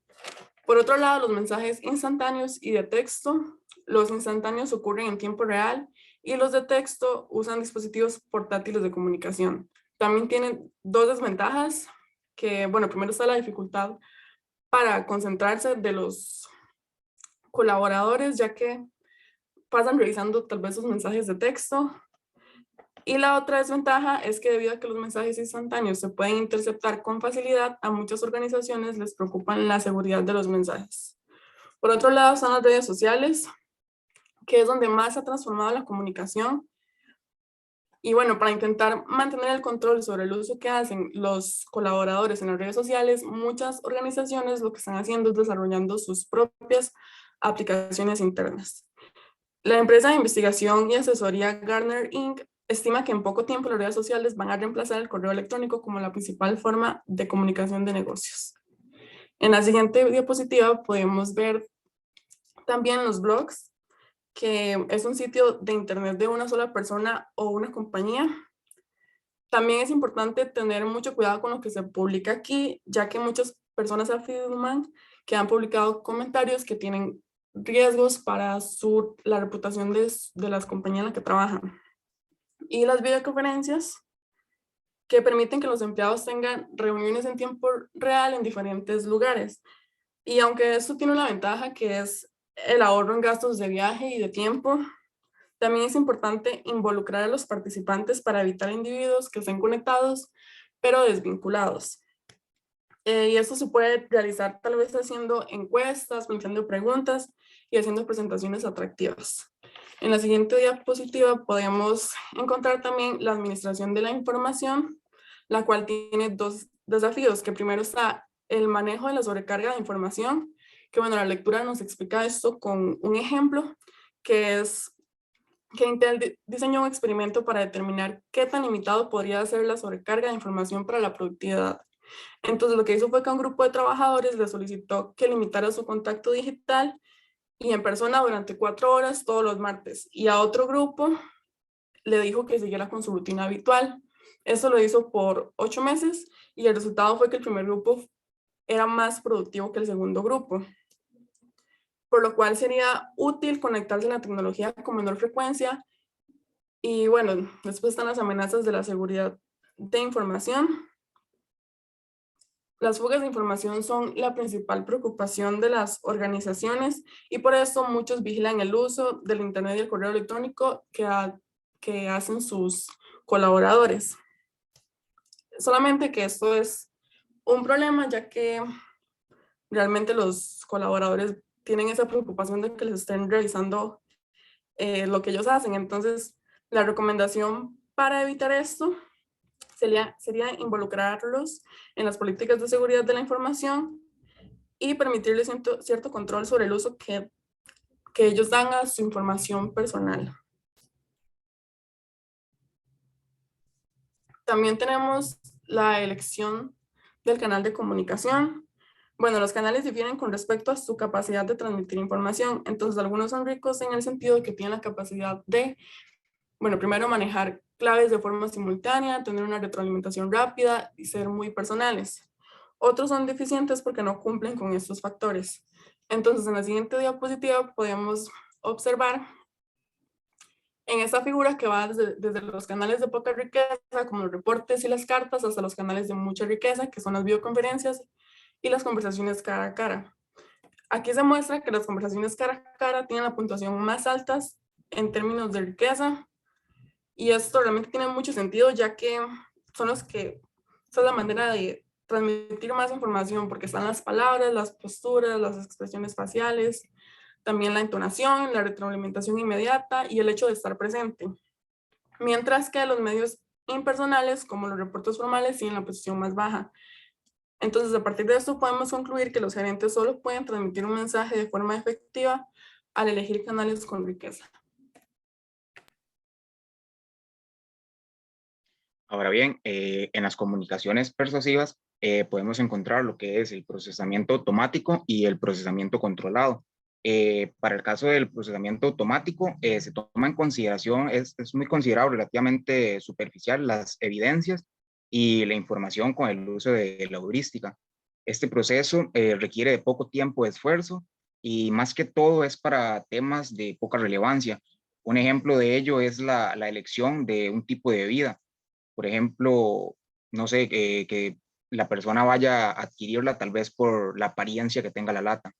Por otro lado, los mensajes instantáneos y de texto, los instantáneos ocurren en tiempo real y los de texto usan dispositivos portátiles de comunicación. También tienen dos desventajas, que, bueno, primero está la dificultad para concentrarse de los colaboradores, ya que pasan revisando tal vez sus mensajes de texto. Y la otra desventaja es que debido a que los mensajes instantáneos se pueden interceptar con facilidad, a muchas organizaciones les preocupan la seguridad de los mensajes. Por otro lado, están las redes sociales, que es donde más se ha transformado la comunicación. Y bueno, para intentar mantener el control sobre el uso que hacen los colaboradores en las redes sociales, muchas organizaciones lo que están haciendo es desarrollando sus propias aplicaciones internas. La empresa de investigación y asesoría Gartner Inc. estima que en poco tiempo las redes sociales van a reemplazar el correo electrónico como la principal forma de comunicación de negocios. En la siguiente diapositiva podemos ver también los blogs, que es un sitio de internet de una sola persona o una compañía. También es importante tener mucho cuidado con lo que se publica aquí, ya que muchas personas afirman que han publicado comentarios que tienen riesgos para la reputación de las compañías en las que trabajan. Y las videoconferencias, que permiten que los empleados tengan reuniones en tiempo real en diferentes lugares. Y aunque esto tiene una ventaja, que es el ahorro en gastos de viaje y de tiempo, también es importante involucrar a los participantes para evitar individuos que estén conectados, pero desvinculados. Y esto se puede realizar tal vez haciendo encuestas, planteando preguntas y haciendo presentaciones atractivas. En la siguiente diapositiva podemos encontrar también la administración de la información, la cual tiene dos desafíos, que primero está el manejo de la sobrecarga de información, que bueno, la lectura nos explica esto con un ejemplo, que es que Intel diseñó un experimento para determinar qué tan limitado podría ser la sobrecarga de información para la productividad. Entonces lo que hizo fue que a un grupo de trabajadores le solicitó que limitara su contacto digital y en persona durante 4 horas todos los martes, y a otro grupo le dijo que siguiera con su rutina habitual. Eso lo hizo por 8 meses y el resultado fue que el primer grupo era más productivo que el segundo grupo, por lo cual sería útil conectarse a la tecnología con menor frecuencia. Y bueno, después están las amenazas de la seguridad de información. Las fugas de información son la principal preocupación de las organizaciones y por eso muchos vigilan el uso del Internet y el correo electrónico que hacen sus colaboradores. Solamente que esto es un problema, ya que realmente los colaboradores tienen esa preocupación de que les estén revisando lo que ellos hacen. Entonces, la recomendación para evitar esto sería involucrarlos en las políticas de seguridad de la información y permitirles cierto control sobre el uso que ellos dan a su información personal. También tenemos la elección del canal de comunicación. Bueno, los canales difieren con respecto a su capacidad de transmitir información. Entonces, algunos son ricos en el sentido de que tienen la capacidad de, bueno, primero manejar claves de forma simultánea, tener una retroalimentación rápida y ser muy personales. Otros son deficientes porque no cumplen con estos factores. Entonces, en la siguiente diapositiva podemos observar en esta figura que va desde los canales de poca riqueza, como los reportes y las cartas, hasta los canales de mucha riqueza, que son las videoconferencias y las conversaciones cara a cara. Aquí se muestra que las conversaciones cara a cara tienen la puntuación más altas en términos de riqueza, y esto realmente tiene mucho sentido, ya que son esa es la manera de transmitir más información, porque están las palabras, las posturas, las expresiones faciales, también la entonación, la retroalimentación inmediata y el hecho de estar presente. Mientras que los medios impersonales, como los reportes formales, tienen la posición más baja. Entonces, a partir de esto podemos concluir que los gerentes solo pueden transmitir un mensaje de forma efectiva al elegir canales con riqueza. Ahora bien, en las comunicaciones persuasivas podemos encontrar lo que es el procesamiento automático y el procesamiento controlado. Para el caso del procesamiento automático, se toma en consideración, es muy considerado relativamente superficial las evidencias y la información con el uso de la heurística. Este proceso requiere de poco tiempo de esfuerzo y más que todo es para temas de poca relevancia. Un ejemplo de ello es la elección de un tipo de bebida. Por ejemplo, no sé, que la persona vaya a adquirirla tal vez por la apariencia que tenga la lata.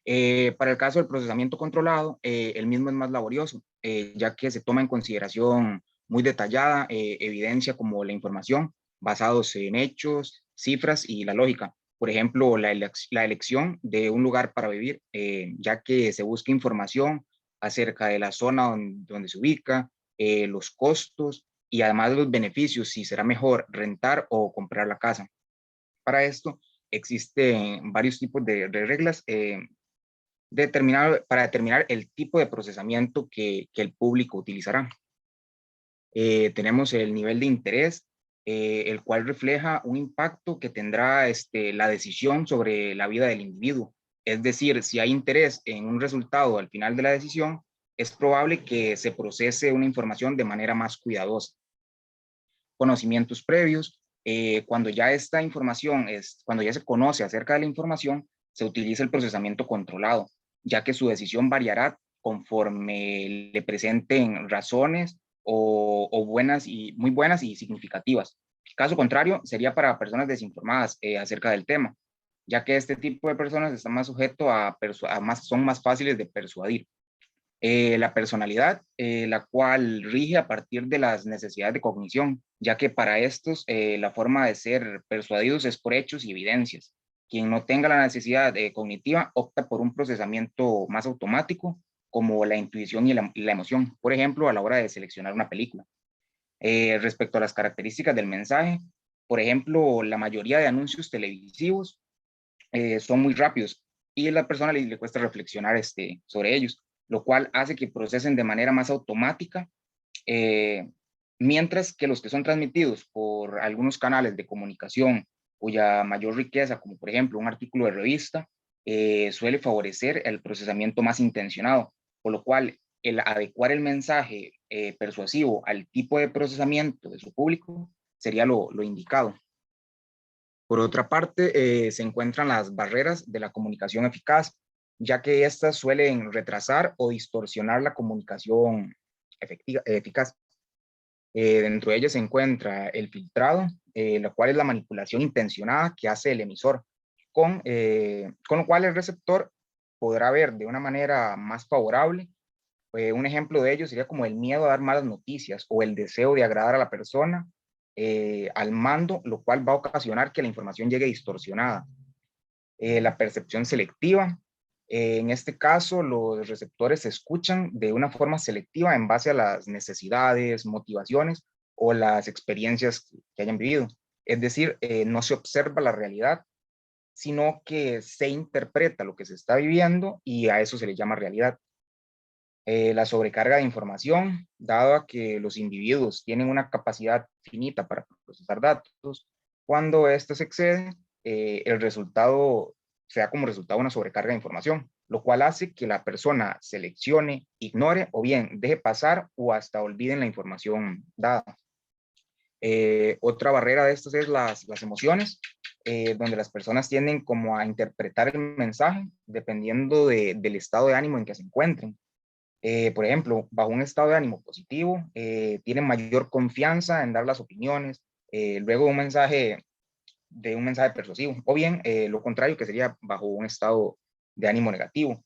Para el caso del procesamiento controlado, el mismo es más laborioso, ya que se toma en consideración muy detallada evidencia como la información, basados en hechos, cifras y la lógica. Por ejemplo, la elección de un lugar para vivir, ya que se busca información acerca de la zona donde se ubica, los costos y además los beneficios, si será mejor rentar o comprar la casa. Para esto existen varios tipos de reglas para determinar el tipo de procesamiento que el público utilizará. Tenemos el nivel de interés, el cual refleja un impacto que tendrá la decisión sobre la vida del individuo. Es decir, si hay interés en un resultado al final de la decisión, es probable que se procese una información de manera más cuidadosa. Conocimientos previos, cuando ya esta información cuando ya se conoce acerca de la información, se utiliza el procesamiento controlado, ya que su decisión variará conforme le presenten razones o muy buenas y significativas. Caso contrario, sería para personas desinformadas acerca del tema, ya que este tipo de personas están más sujetos son más fáciles de persuadir. La personalidad, la cual rige a partir de las necesidades de cognición, ya que para estos la forma de ser persuadidos es por hechos y evidencias. Quien no tenga la necesidad cognitiva opta por un procesamiento más automático, como la intuición y la emoción, por ejemplo, a la hora de seleccionar una película. Respecto a las características del mensaje, por ejemplo, la mayoría de anuncios televisivos son muy rápidos y a la persona le cuesta reflexionar sobre ellos, lo cual hace que procesen de manera más automática, mientras que los que son transmitidos por algunos canales de comunicación cuya mayor riqueza, como por ejemplo un artículo de revista, suele favorecer el procesamiento más intencionado, por lo cual el adecuar el mensaje persuasivo al tipo de procesamiento de su público sería lo indicado. Por otra parte, se encuentran las barreras de la comunicación eficaz, ya que éstas suelen retrasar o distorsionar la comunicación eficaz. Dentro de ellas se encuentra el filtrado, lo cual es la manipulación intencionada que hace el emisor, con lo cual el receptor podrá ver de una manera más favorable. Un ejemplo de ello sería como el miedo a dar malas noticias o el deseo de agradar a la persona al mando, lo cual va a ocasionar que la información llegue distorsionada. La percepción selectiva, en este caso los receptores se escuchan de una forma selectiva en base a las necesidades, motivaciones o las experiencias que hayan vivido. Es decir, no se observa la realidad, sino que se interpreta lo que se está viviendo y a eso se le llama realidad. La sobrecarga de información, dado a que los individuos tienen una capacidad finita para procesar datos, cuando esto se excede, el resultado se da como resultado una sobrecarga de información, lo cual hace que la persona seleccione, ignore o bien deje pasar o hasta olviden la información dada. Otra barrera de estas es las emociones, donde las personas tienden como a interpretar el mensaje dependiendo del estado de ánimo en que se encuentren. Por ejemplo, bajo un estado de ánimo positivo, tienen mayor confianza en dar las opiniones, luego de un mensaje persuasivo, o bien lo contrario, que sería bajo un estado de ánimo negativo.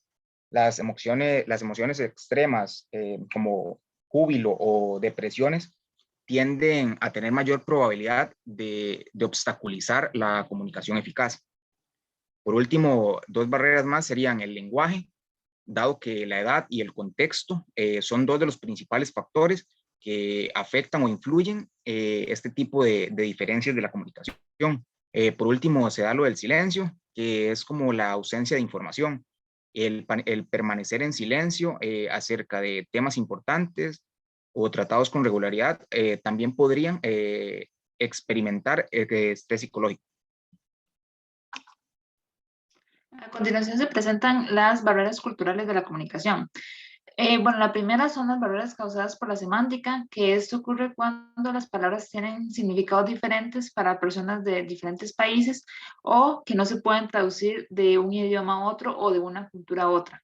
Las emociones extremas, como júbilo o depresiones, tienden a tener mayor probabilidad de obstaculizar la comunicación eficaz. Por último, dos barreras más serían el lenguaje, dado que la edad y el contexto son dos de los principales factores que afectan o influyen este tipo de diferencias de la comunicación. Por último, se da lo del silencio, que es como la ausencia de información, el permanecer en silencio acerca de temas importantes o tratados con regularidad también podrían experimentar estrés psicológico. A continuación se presentan las barreras culturales de la comunicación. Bueno, la primera son las barreras causadas por la semántica, que esto ocurre cuando las palabras tienen significados diferentes para personas de diferentes países o que no se pueden traducir de un idioma a otro o de una cultura a otra.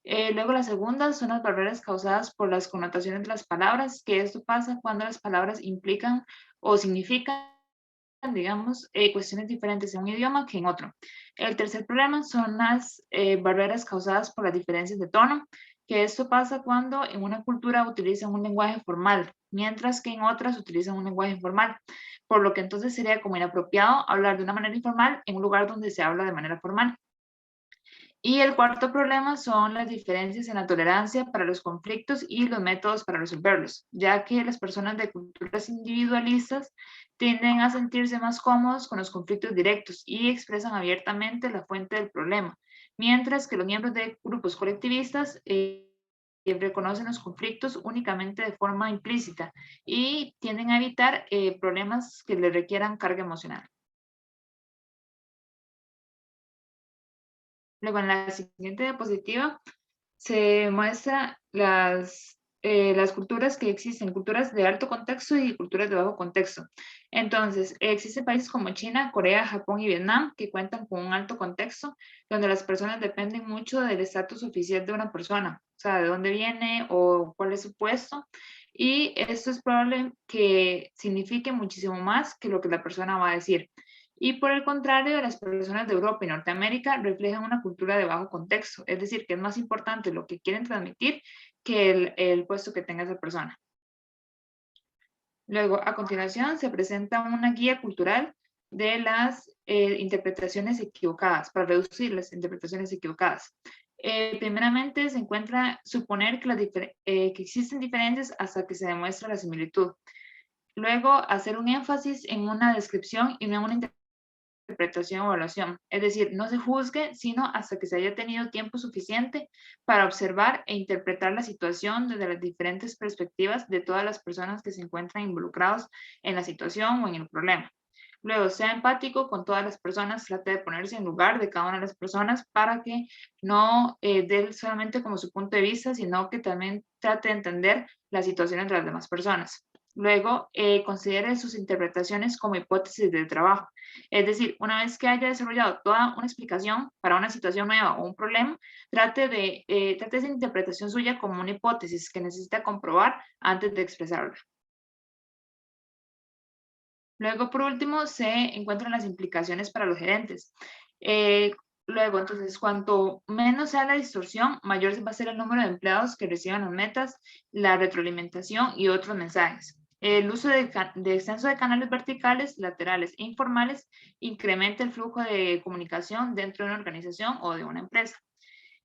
Luego la segunda son las barreras causadas por las connotaciones de las palabras, que esto pasa cuando las palabras implican o significan, digamos, cuestiones diferentes en un idioma que en otro. El tercer problema son las barreras causadas por las diferencias de tono, que esto pasa cuando en una cultura utilizan un lenguaje formal, mientras que en otras utilizan un lenguaje informal, por lo que entonces sería como inapropiado hablar de una manera informal en un lugar donde se habla de manera formal. Y el cuarto problema son las diferencias en la tolerancia para los conflictos y los métodos para resolverlos, ya que las personas de culturas individualistas tienden a sentirse más cómodos con los conflictos directos y expresan abiertamente la fuente del problema, mientras que los miembros de grupos colectivistas reconocen los conflictos únicamente de forma implícita y tienden a evitar problemas que le requieran carga emocional. Luego, en la siguiente diapositiva se muestra las culturas que existen, culturas de alto contexto y culturas de bajo contexto. Entonces, existen países como China, Corea, Japón y Vietnam que cuentan con un alto contexto, donde las personas dependen mucho del estatus oficial de una persona, o sea, de dónde viene o cuál es su puesto. Y esto es probable que signifique muchísimo más que lo que la persona va a decir. Y por el contrario, las personas de Europa y Norteamérica reflejan una cultura de bajo contexto, es decir, que es más importante lo que quieren transmitir que el puesto que tenga esa persona. Luego, a continuación, se presenta una guía cultural de las interpretaciones equivocadas, para reducir las interpretaciones equivocadas. Primeramente, se encuentra suponer que existen diferencias hasta que se demuestra la similitud. Luego, hacer un énfasis en una descripción y no en una interpretación o evaluación. Es decir, no se juzgue, sino hasta que se haya tenido tiempo suficiente para observar e interpretar la situación desde las diferentes perspectivas de todas las personas que se encuentran involucrados en la situación o en el problema. Luego, sea empático con todas las personas, trate de ponerse en lugar de cada una de las personas para que no dé solamente como su punto de vista, sino que también trate de entender las situaciones de las demás personas. Luego, considere sus interpretaciones como hipótesis de trabajo. Es decir, una vez que haya desarrollado toda una explicación para una situación nueva o un problema, trate esa interpretación suya como una hipótesis que necesita comprobar antes de expresarla. Luego, por último, se encuentran las implicaciones para los gerentes. Luego, entonces, cuanto menos sea la distorsión, mayor va a ser el número de empleados que reciban las metas, la retroalimentación y otros mensajes. El uso de extenso de canales verticales, laterales e informales incrementa el flujo de comunicación dentro de una organización o de una empresa.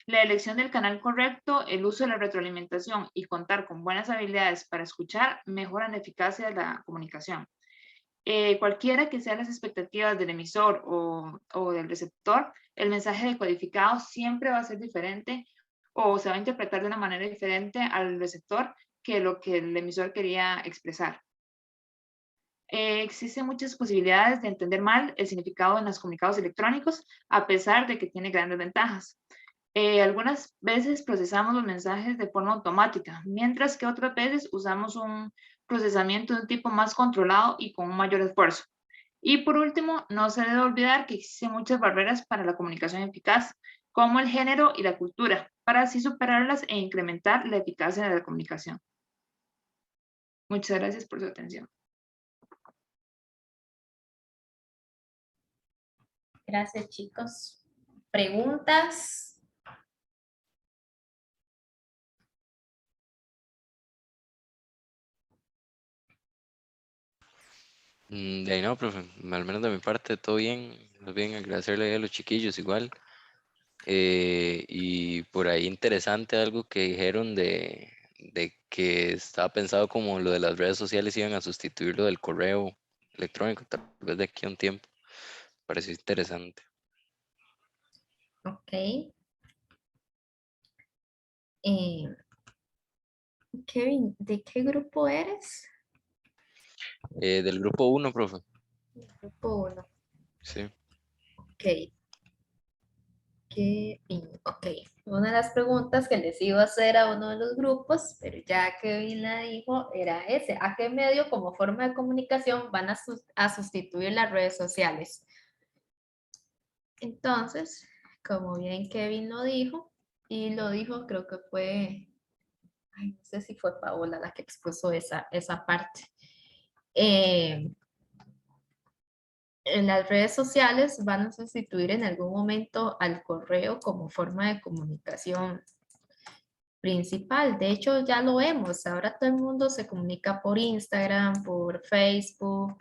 La elección del canal correcto, el uso de la retroalimentación y contar con buenas habilidades para escuchar mejoran la eficacia de la comunicación. Cualquiera que sean las expectativas del emisor o del receptor, el mensaje decodificado siempre va a ser diferente o se va a interpretar de una manera diferente al receptor que lo que el emisor quería expresar. Existen muchas posibilidades de entender mal el significado en los comunicados electrónicos, a pesar de que tiene grandes ventajas. Algunas veces procesamos los mensajes de forma automática, mientras que otras veces usamos un procesamiento de un tipo más controlado y con un mayor esfuerzo. Y por último, no se debe olvidar que existen muchas barreras para la comunicación eficaz, como el género y la cultura, para así superarlas e incrementar la eficacia de la comunicación. Muchas gracias por su atención. Gracias, chicos. ¿Preguntas? De ahí no, profe, al menos de mi parte, todo bien. Más bien agradecerle a los chiquillos igual. Y por ahí interesante algo que dijeron de que estaba pensado como lo de las redes sociales iban a sustituir lo del correo electrónico, tal vez de aquí a un tiempo. Pareció interesante. Ok. Kevin, ¿de qué grupo eres? Del grupo 1, profe. Grupo 1. Sí. Ok. Ok. Una de las preguntas que les iba a hacer a uno de los grupos, pero ya Kevin la dijo, era ese. ¿A qué medio como forma de comunicación van a sustituir las redes sociales? Entonces, como bien Kevin lo dijo, y lo dijo, creo que fue, ay, no sé si fue Paola la que expuso esa parte. En las redes sociales van a sustituir en algún momento al correo como forma de comunicación principal. De hecho, ya lo vemos. Ahora todo el mundo se comunica por Instagram, por Facebook,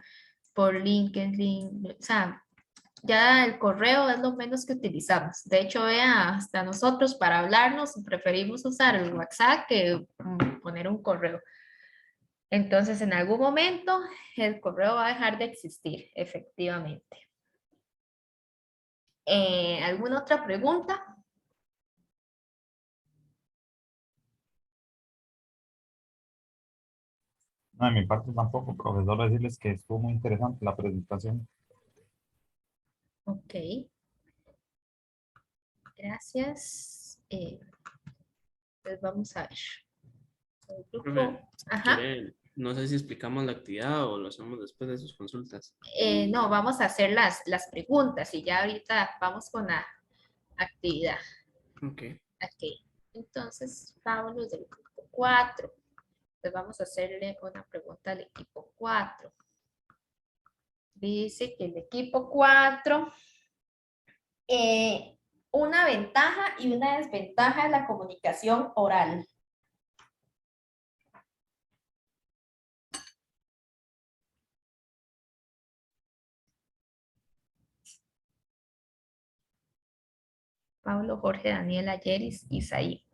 por LinkedIn. O sea, Ya el correo es lo menos que utilizamos. De hecho, vea, hasta nosotros para hablarnos preferimos usar el WhatsApp que poner un correo. Entonces, en algún momento, el correo va a dejar de existir, efectivamente. ¿Alguna otra pregunta? No, de mi parte tampoco, profesor, decirles que estuvo muy interesante la presentación. Ok. Gracias. Pues vamos a ver. El grupo- Profe, si Ajá. quiere, no sé si explicamos la actividad o lo hacemos después de sus consultas. No, vamos a hacer las preguntas y ya ahorita vamos con la actividad. Ok. Ok. Entonces, Pablo es del grupo 4. Entonces vamos a hacerle una pregunta al equipo 4. Dice que el equipo 4, una ventaja y una desventaja de la comunicación oral. Pablo, Jorge, Daniela, Yeris, Isaí.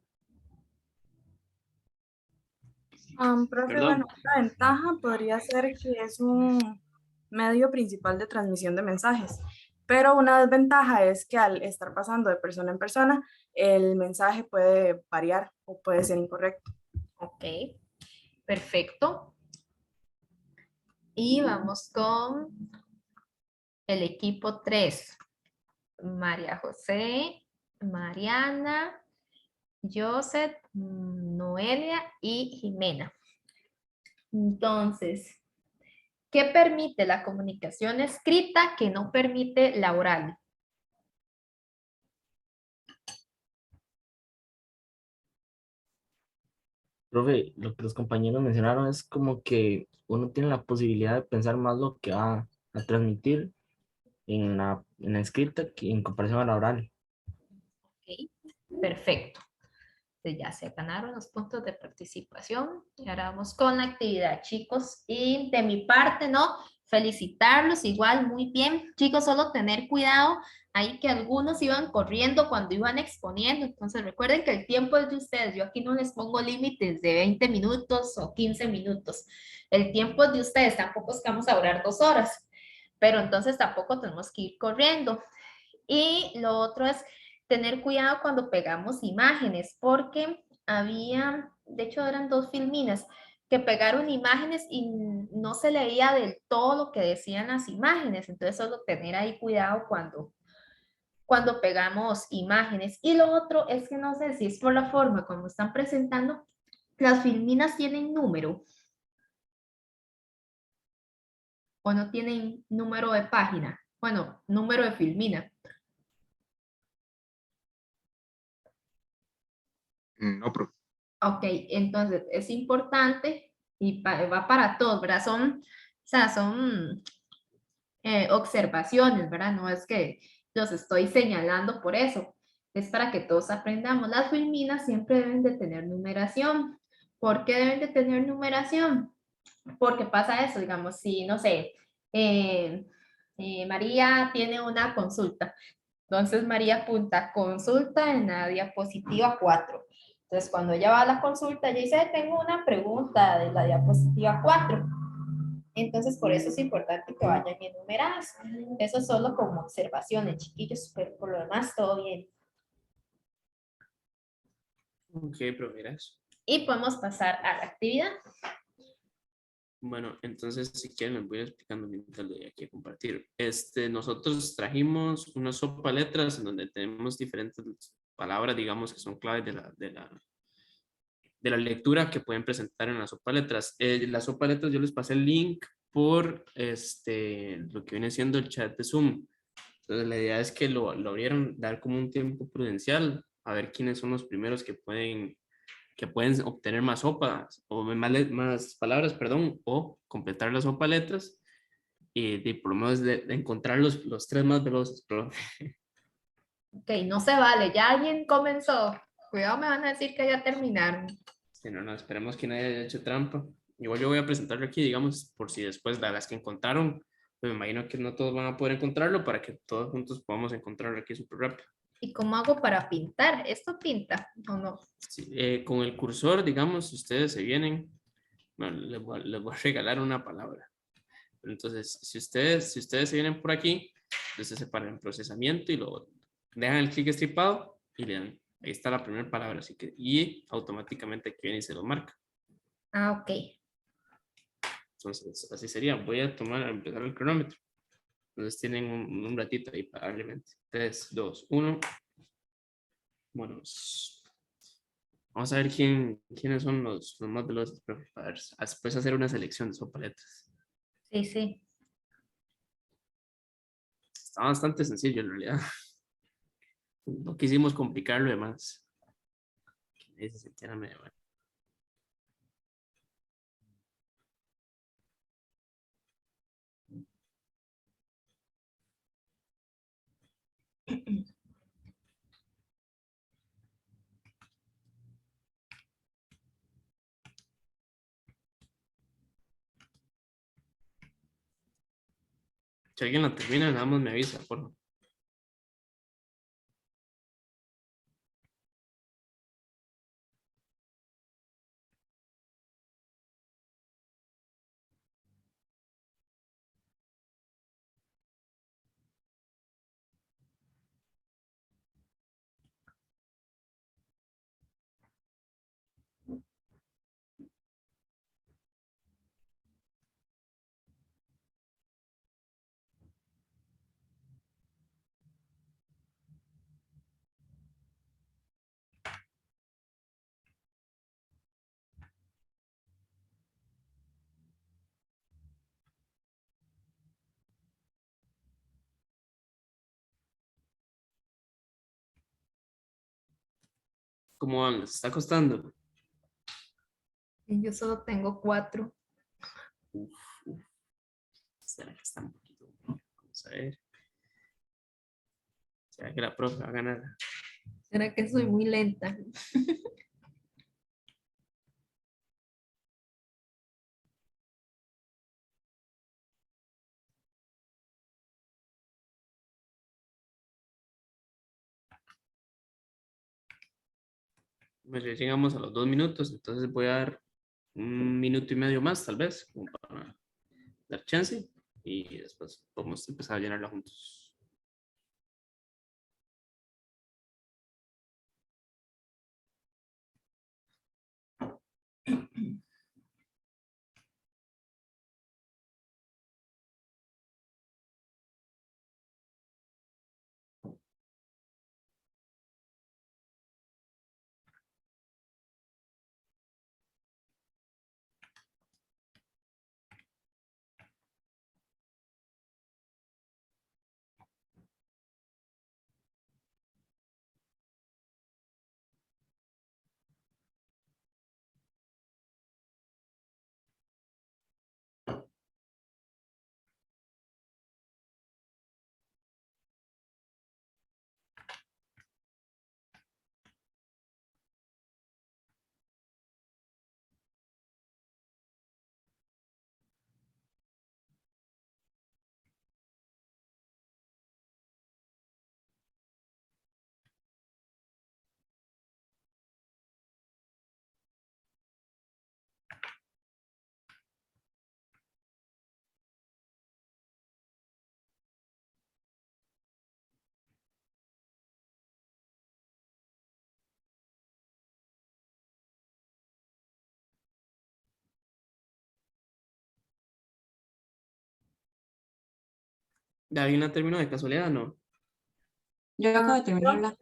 Profe, Perdón. bueno, una ventaja podría ser que es un medio principal de transmisión de mensajes, pero una desventaja es que al estar pasando de persona en persona, el mensaje puede variar o puede ser incorrecto. Ok, perfecto. Y vamos con el equipo 3. María José, Mariana, Joseph, Noelia y Jimena. Entonces, ¿qué permite la comunicación escrita que no permite la oral? Profe, lo que los compañeros mencionaron es como que uno tiene la posibilidad de pensar más lo que va a transmitir en la escrita que en comparación a la oral. Ok, perfecto. Entonces ya se ganaron los puntos de participación. Y ahora vamos con la actividad, chicos. Y de mi parte, ¿no? Felicitarlos igual, muy bien. Chicos, solo tener cuidado ahí que algunos iban corriendo cuando iban exponiendo. Entonces recuerden que el tiempo es de ustedes. Yo aquí no les pongo límites de 20 minutos o 15 minutos. El tiempo es de ustedes. Tampoco es que vamos a durar 2 horas. Pero entonces tampoco tenemos que ir corriendo. Y lo otro es tener cuidado cuando pegamos imágenes, porque había, de hecho eran 2 filminas, que pegaron imágenes y no se leía del todo lo que decían las imágenes. Entonces solo tener ahí cuidado cuando pegamos imágenes. Y lo otro es que no sé si es por la forma como están presentando, las filminas tienen número o no tienen número de página. Bueno, número de filmina. No, profe. Ok, entonces es importante y va para todos, ¿verdad? Son observaciones, ¿verdad? No es que los estoy señalando por eso, es para que todos aprendamos. Las filminas siempre deben de tener numeración. ¿Por qué deben de tener numeración? Porque pasa eso, digamos, si, no sé, María tiene una consulta, entonces María apunta consulta en la diapositiva 4. Entonces cuando ella va a la consulta, ella dice, tengo una pregunta de la diapositiva 4. Entonces por eso es importante que vayan enumeradas. Eso es solo como observaciones, chiquillos, pero por lo demás todo bien. Ok, profe, gracias. Y podemos pasar a la actividad. Bueno, entonces si quieren les voy explicando mientras le doy aquí a compartir. Nosotros trajimos una sopa de letras en donde tenemos diferentes palabras, digamos, que son claves de la lectura que pueden presentar en la sopa de letras. La sopa de letras yo les pasé el link por lo que viene siendo el chat de Zoom. Entonces la idea es que lo abrieron, dar como un tiempo prudencial, a ver quiénes son los primeros que pueden obtener más sopas o más palabras, perdón, o completar la sopa de letras y por lo menos de encontrar los 3 más veloces. Pero Ok, no se vale, ya alguien comenzó. Cuidado, me van a decir que ya terminaron. no, esperemos que nadie haya hecho trampa. Igual yo voy a presentarlo aquí, digamos, por si después de las que encontraron, Pues me imagino que no todos van a poder encontrarlo para que todos juntos podamos encontrarlo aquí súper rápido. ¿Y cómo hago para pintar? ¿Esto pinta o no? Sí, con el cursor, digamos, si ustedes se vienen, bueno, les voy a regalar una palabra. Entonces, si ustedes se vienen por aquí, entonces se paran en procesamiento y lo dejan el clic estripado y le dan, ahí está la primera palabra, así que, y automáticamente aquí viene y se lo marca. Ah, ok. Entonces, así sería. Voy a empezar el cronómetro. Entonces tienen un ratito ahí para darle mente. 3, 2, 1. Bueno, vamos a ver quiénes son los más veloces, profe, para después hacer una selección de sopaletas. Sí, sí. Está bastante sencillo en realidad. No quisimos complicarlo de más. Ahí se sintieran medio mal. Si alguien la termina, nada más me avisa, por favor. ¿Cómo van? ¿Les está costando? Yo solo tengo 4. Uf. ¿Será que está un poquito? Vamos a ver. ¿Será que la profe va a ganar? ¿Será que soy muy lenta? Pues ya llegamos a los 2 minutos, entonces voy a dar 1,5 minutos más, tal vez, como para dar chance, y después podemos empezar a llenarla juntos. ¿Ya alguien la terminó de casualidad, no? Yo acabo de terminarla.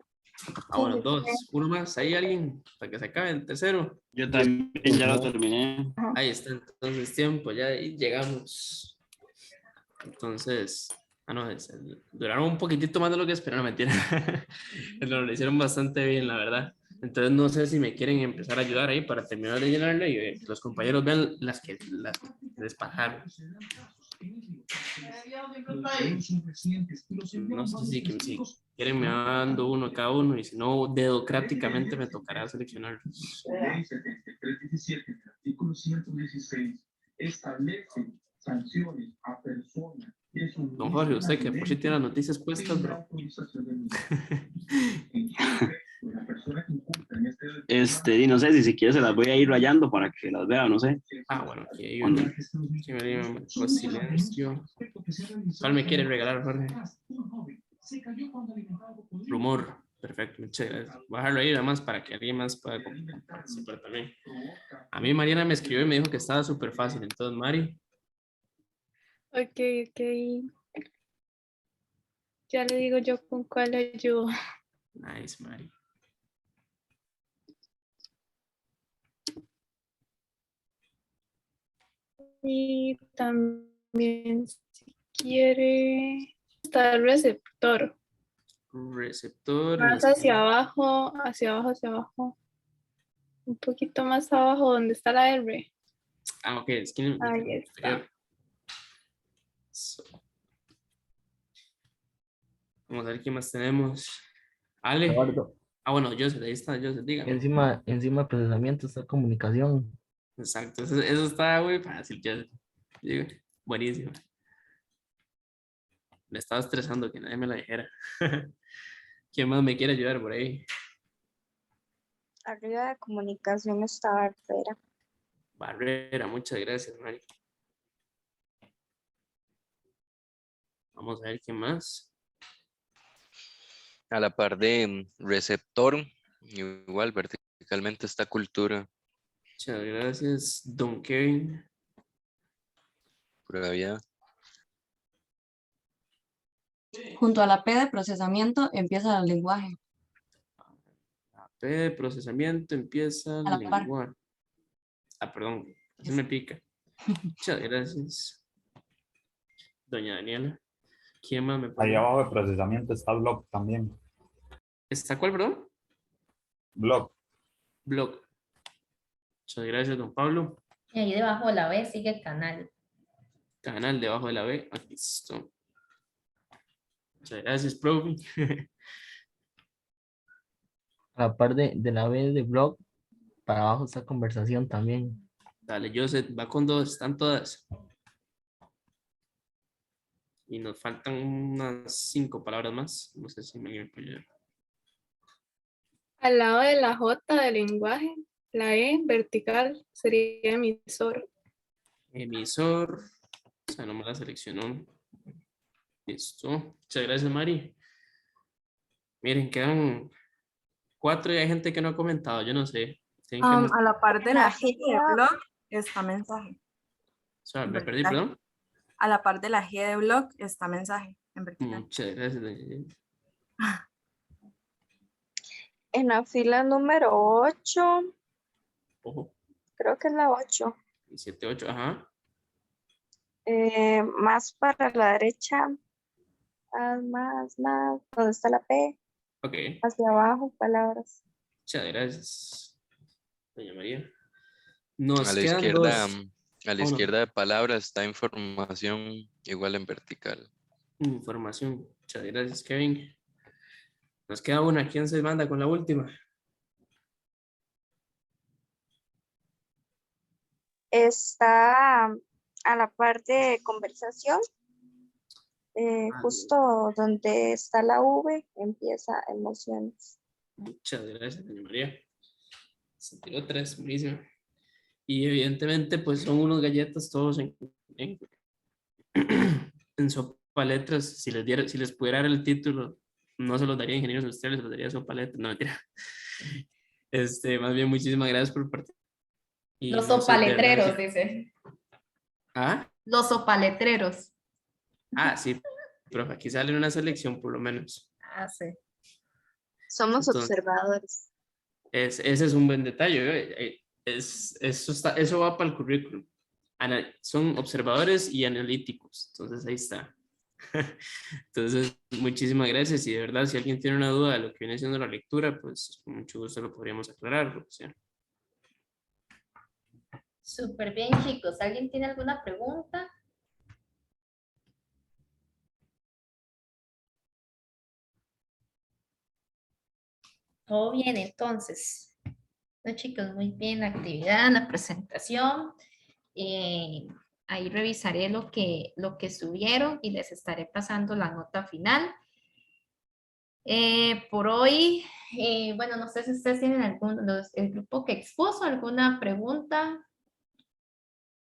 Ah, bueno, 2, uno más, ¿hay alguien? Para que se acabe el tercero. Yo también ya lo terminé. Ahí está, entonces tiempo, ya ahí llegamos. Entonces, no, duraron un poquitito más de lo que esperaba, mentira. Lo hicieron bastante bien, la verdad. Entonces, no sé si me quieren empezar a ayudar ahí para terminar de llenarla y que los compañeros vean las que despajaron. No sé si quieren me van dando uno a cada uno y si no, dedocráticamente me tocará seleccionarlos. Ley 7317 en el artículo 116 establece sanciones a personas Don Jorge, usted que por si tiene las noticias puestas, bro. Y no sé si quiere se las voy a ir rayando para que las vea, no sé. Ah, bueno, aquí hay Cuando- uno. Aquí me dio un silencio. ¿Cuál me quiere regalar, Jorge? Rumor. Perfecto, muchas gracias. Voy a dejarlo ahí nada más para que alguien más pueda participar también. A mí Mariana me escribió y me dijo que estaba súper fácil. Entonces, Mari, Ok, ok. Ya le digo yo con cuál ayudo. nice, Mari. Y también si quiere está el receptor. Receptor. Más hacia abajo, hacia abajo, hacia abajo. Un poquito más abajo donde está la R. Ah, ok, es que Ahí está. Vamos a ver qué más tenemos. Ale. Eduardo, Ah, bueno, Joseph, ahí está, Joseph, diga. encima de procesamiento está comunicación. Exacto, eso está muy fácil, Joseph. Digo, buenísimo. Me estaba estresando que nadie me la dijera. ¿Quién más me quiere ayudar por ahí? Arriba de comunicación está Barrera. Barrera, muchas gracias, Mari. Vamos a ver quién más. A la par de receptor, igual verticalmente está cultura. Muchas gracias, Don Kevin. Pura vida. Junto a la P de procesamiento empieza el lenguaje. La P de procesamiento empieza A la par. lenguaje. Ah, perdón, se me pica. Muchas gracias. Doña Daniela. ¿Quién más me Ahí pone? abajo de procesamiento está blog también. ¿Está cuál, perdón? Blog. Blog. Muchas gracias, don Pablo. Y ahí debajo de la B sigue el canal. Canal debajo de la B. Aquí está. Muchas gracias, profe. A la par de la B de blog, para abajo está conversación también. Dale, Joseph, va con dos, están todas. Y nos faltan unas 5 palabras más. No sé si me puede ayudar. Al lado de la J del lenguaje, la E vertical sería emisor. Emisor. O sea, no me la seleccionó. Listo. Muchas gracias, Mari. Miren, quedan 4 y hay gente que no ha comentado. Yo no sé. Tienen que... A la par de la G de fila- blog está mensaje. O sea, me perdí, vertical. perdón. A la par de la G de blog está mensaje en vertical. Muchas gracias, doña Jenny. En la fila número 8, Ojo. creo que es la 8. 7, 8, ajá. Más para la derecha, más, donde está la P, Ok. hacia abajo, palabras. Muchas gracias, doña María. Nos A la quedan izquierda, dos. a la Oh, no. izquierda de palabras está información igual en vertical. Información. Muchas gracias, Kevin. Nos queda una. ¿Quién se manda con la última? Está a la parte de conversación, justo donde está la V, empieza emociones. Muchas gracias, doña María. Se tiró 3, buenísimo. Y evidentemente, pues son unos galletas todos en sopa letras. Si les pudiera dar el título, no se los daría a ingenieros industriales, se los daría a sopa letras. No, mentira. Más bien, muchísimas gracias por participar. Y Los no sé, de verdad sopaletreros, que- dice. ¿Ah? Los sopaletreros. Ah, sí, profe, aquí sale una selección por lo menos. Ah, sí. Somos Entonces, observadores. ese es un buen detalle. Eso va para el currículum. Son observadores y analíticos. Entonces ahí está. Entonces, muchísimas gracias. Y de verdad, si alguien tiene una duda de lo que viene siendo la lectura, pues con mucho gusto lo podríamos aclarar. Lo que sea. Súper bien, chicos. ¿Alguien tiene alguna pregunta? Todo bien, entonces. No, chicos, muy bien la actividad, la presentación. ahí revisaré lo que subieron y les estaré pasando la nota final. Por hoy, bueno, no sé si ustedes tienen el grupo que expuso alguna pregunta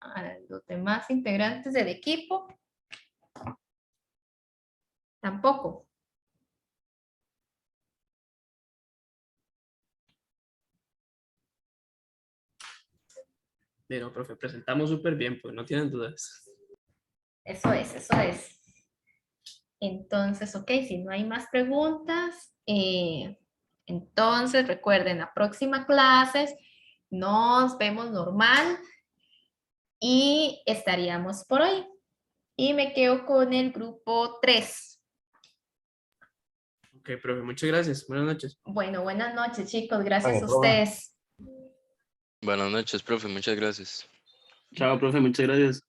a los demás integrantes del equipo. Tampoco. Pero, profe, presentamos súper bien, pues no tienen dudas. Eso es, eso es. Entonces, ok, si no hay más preguntas, entonces recuerden, la próxima clase nos vemos normal y estaríamos por hoy. Y me quedo con el grupo 3. Ok, profe, muchas gracias. Buenas noches. Bueno, buenas noches, chicos. Gracias a Vale, profe. ustedes. Buenas noches, profe, muchas gracias. Chao, profe, muchas gracias.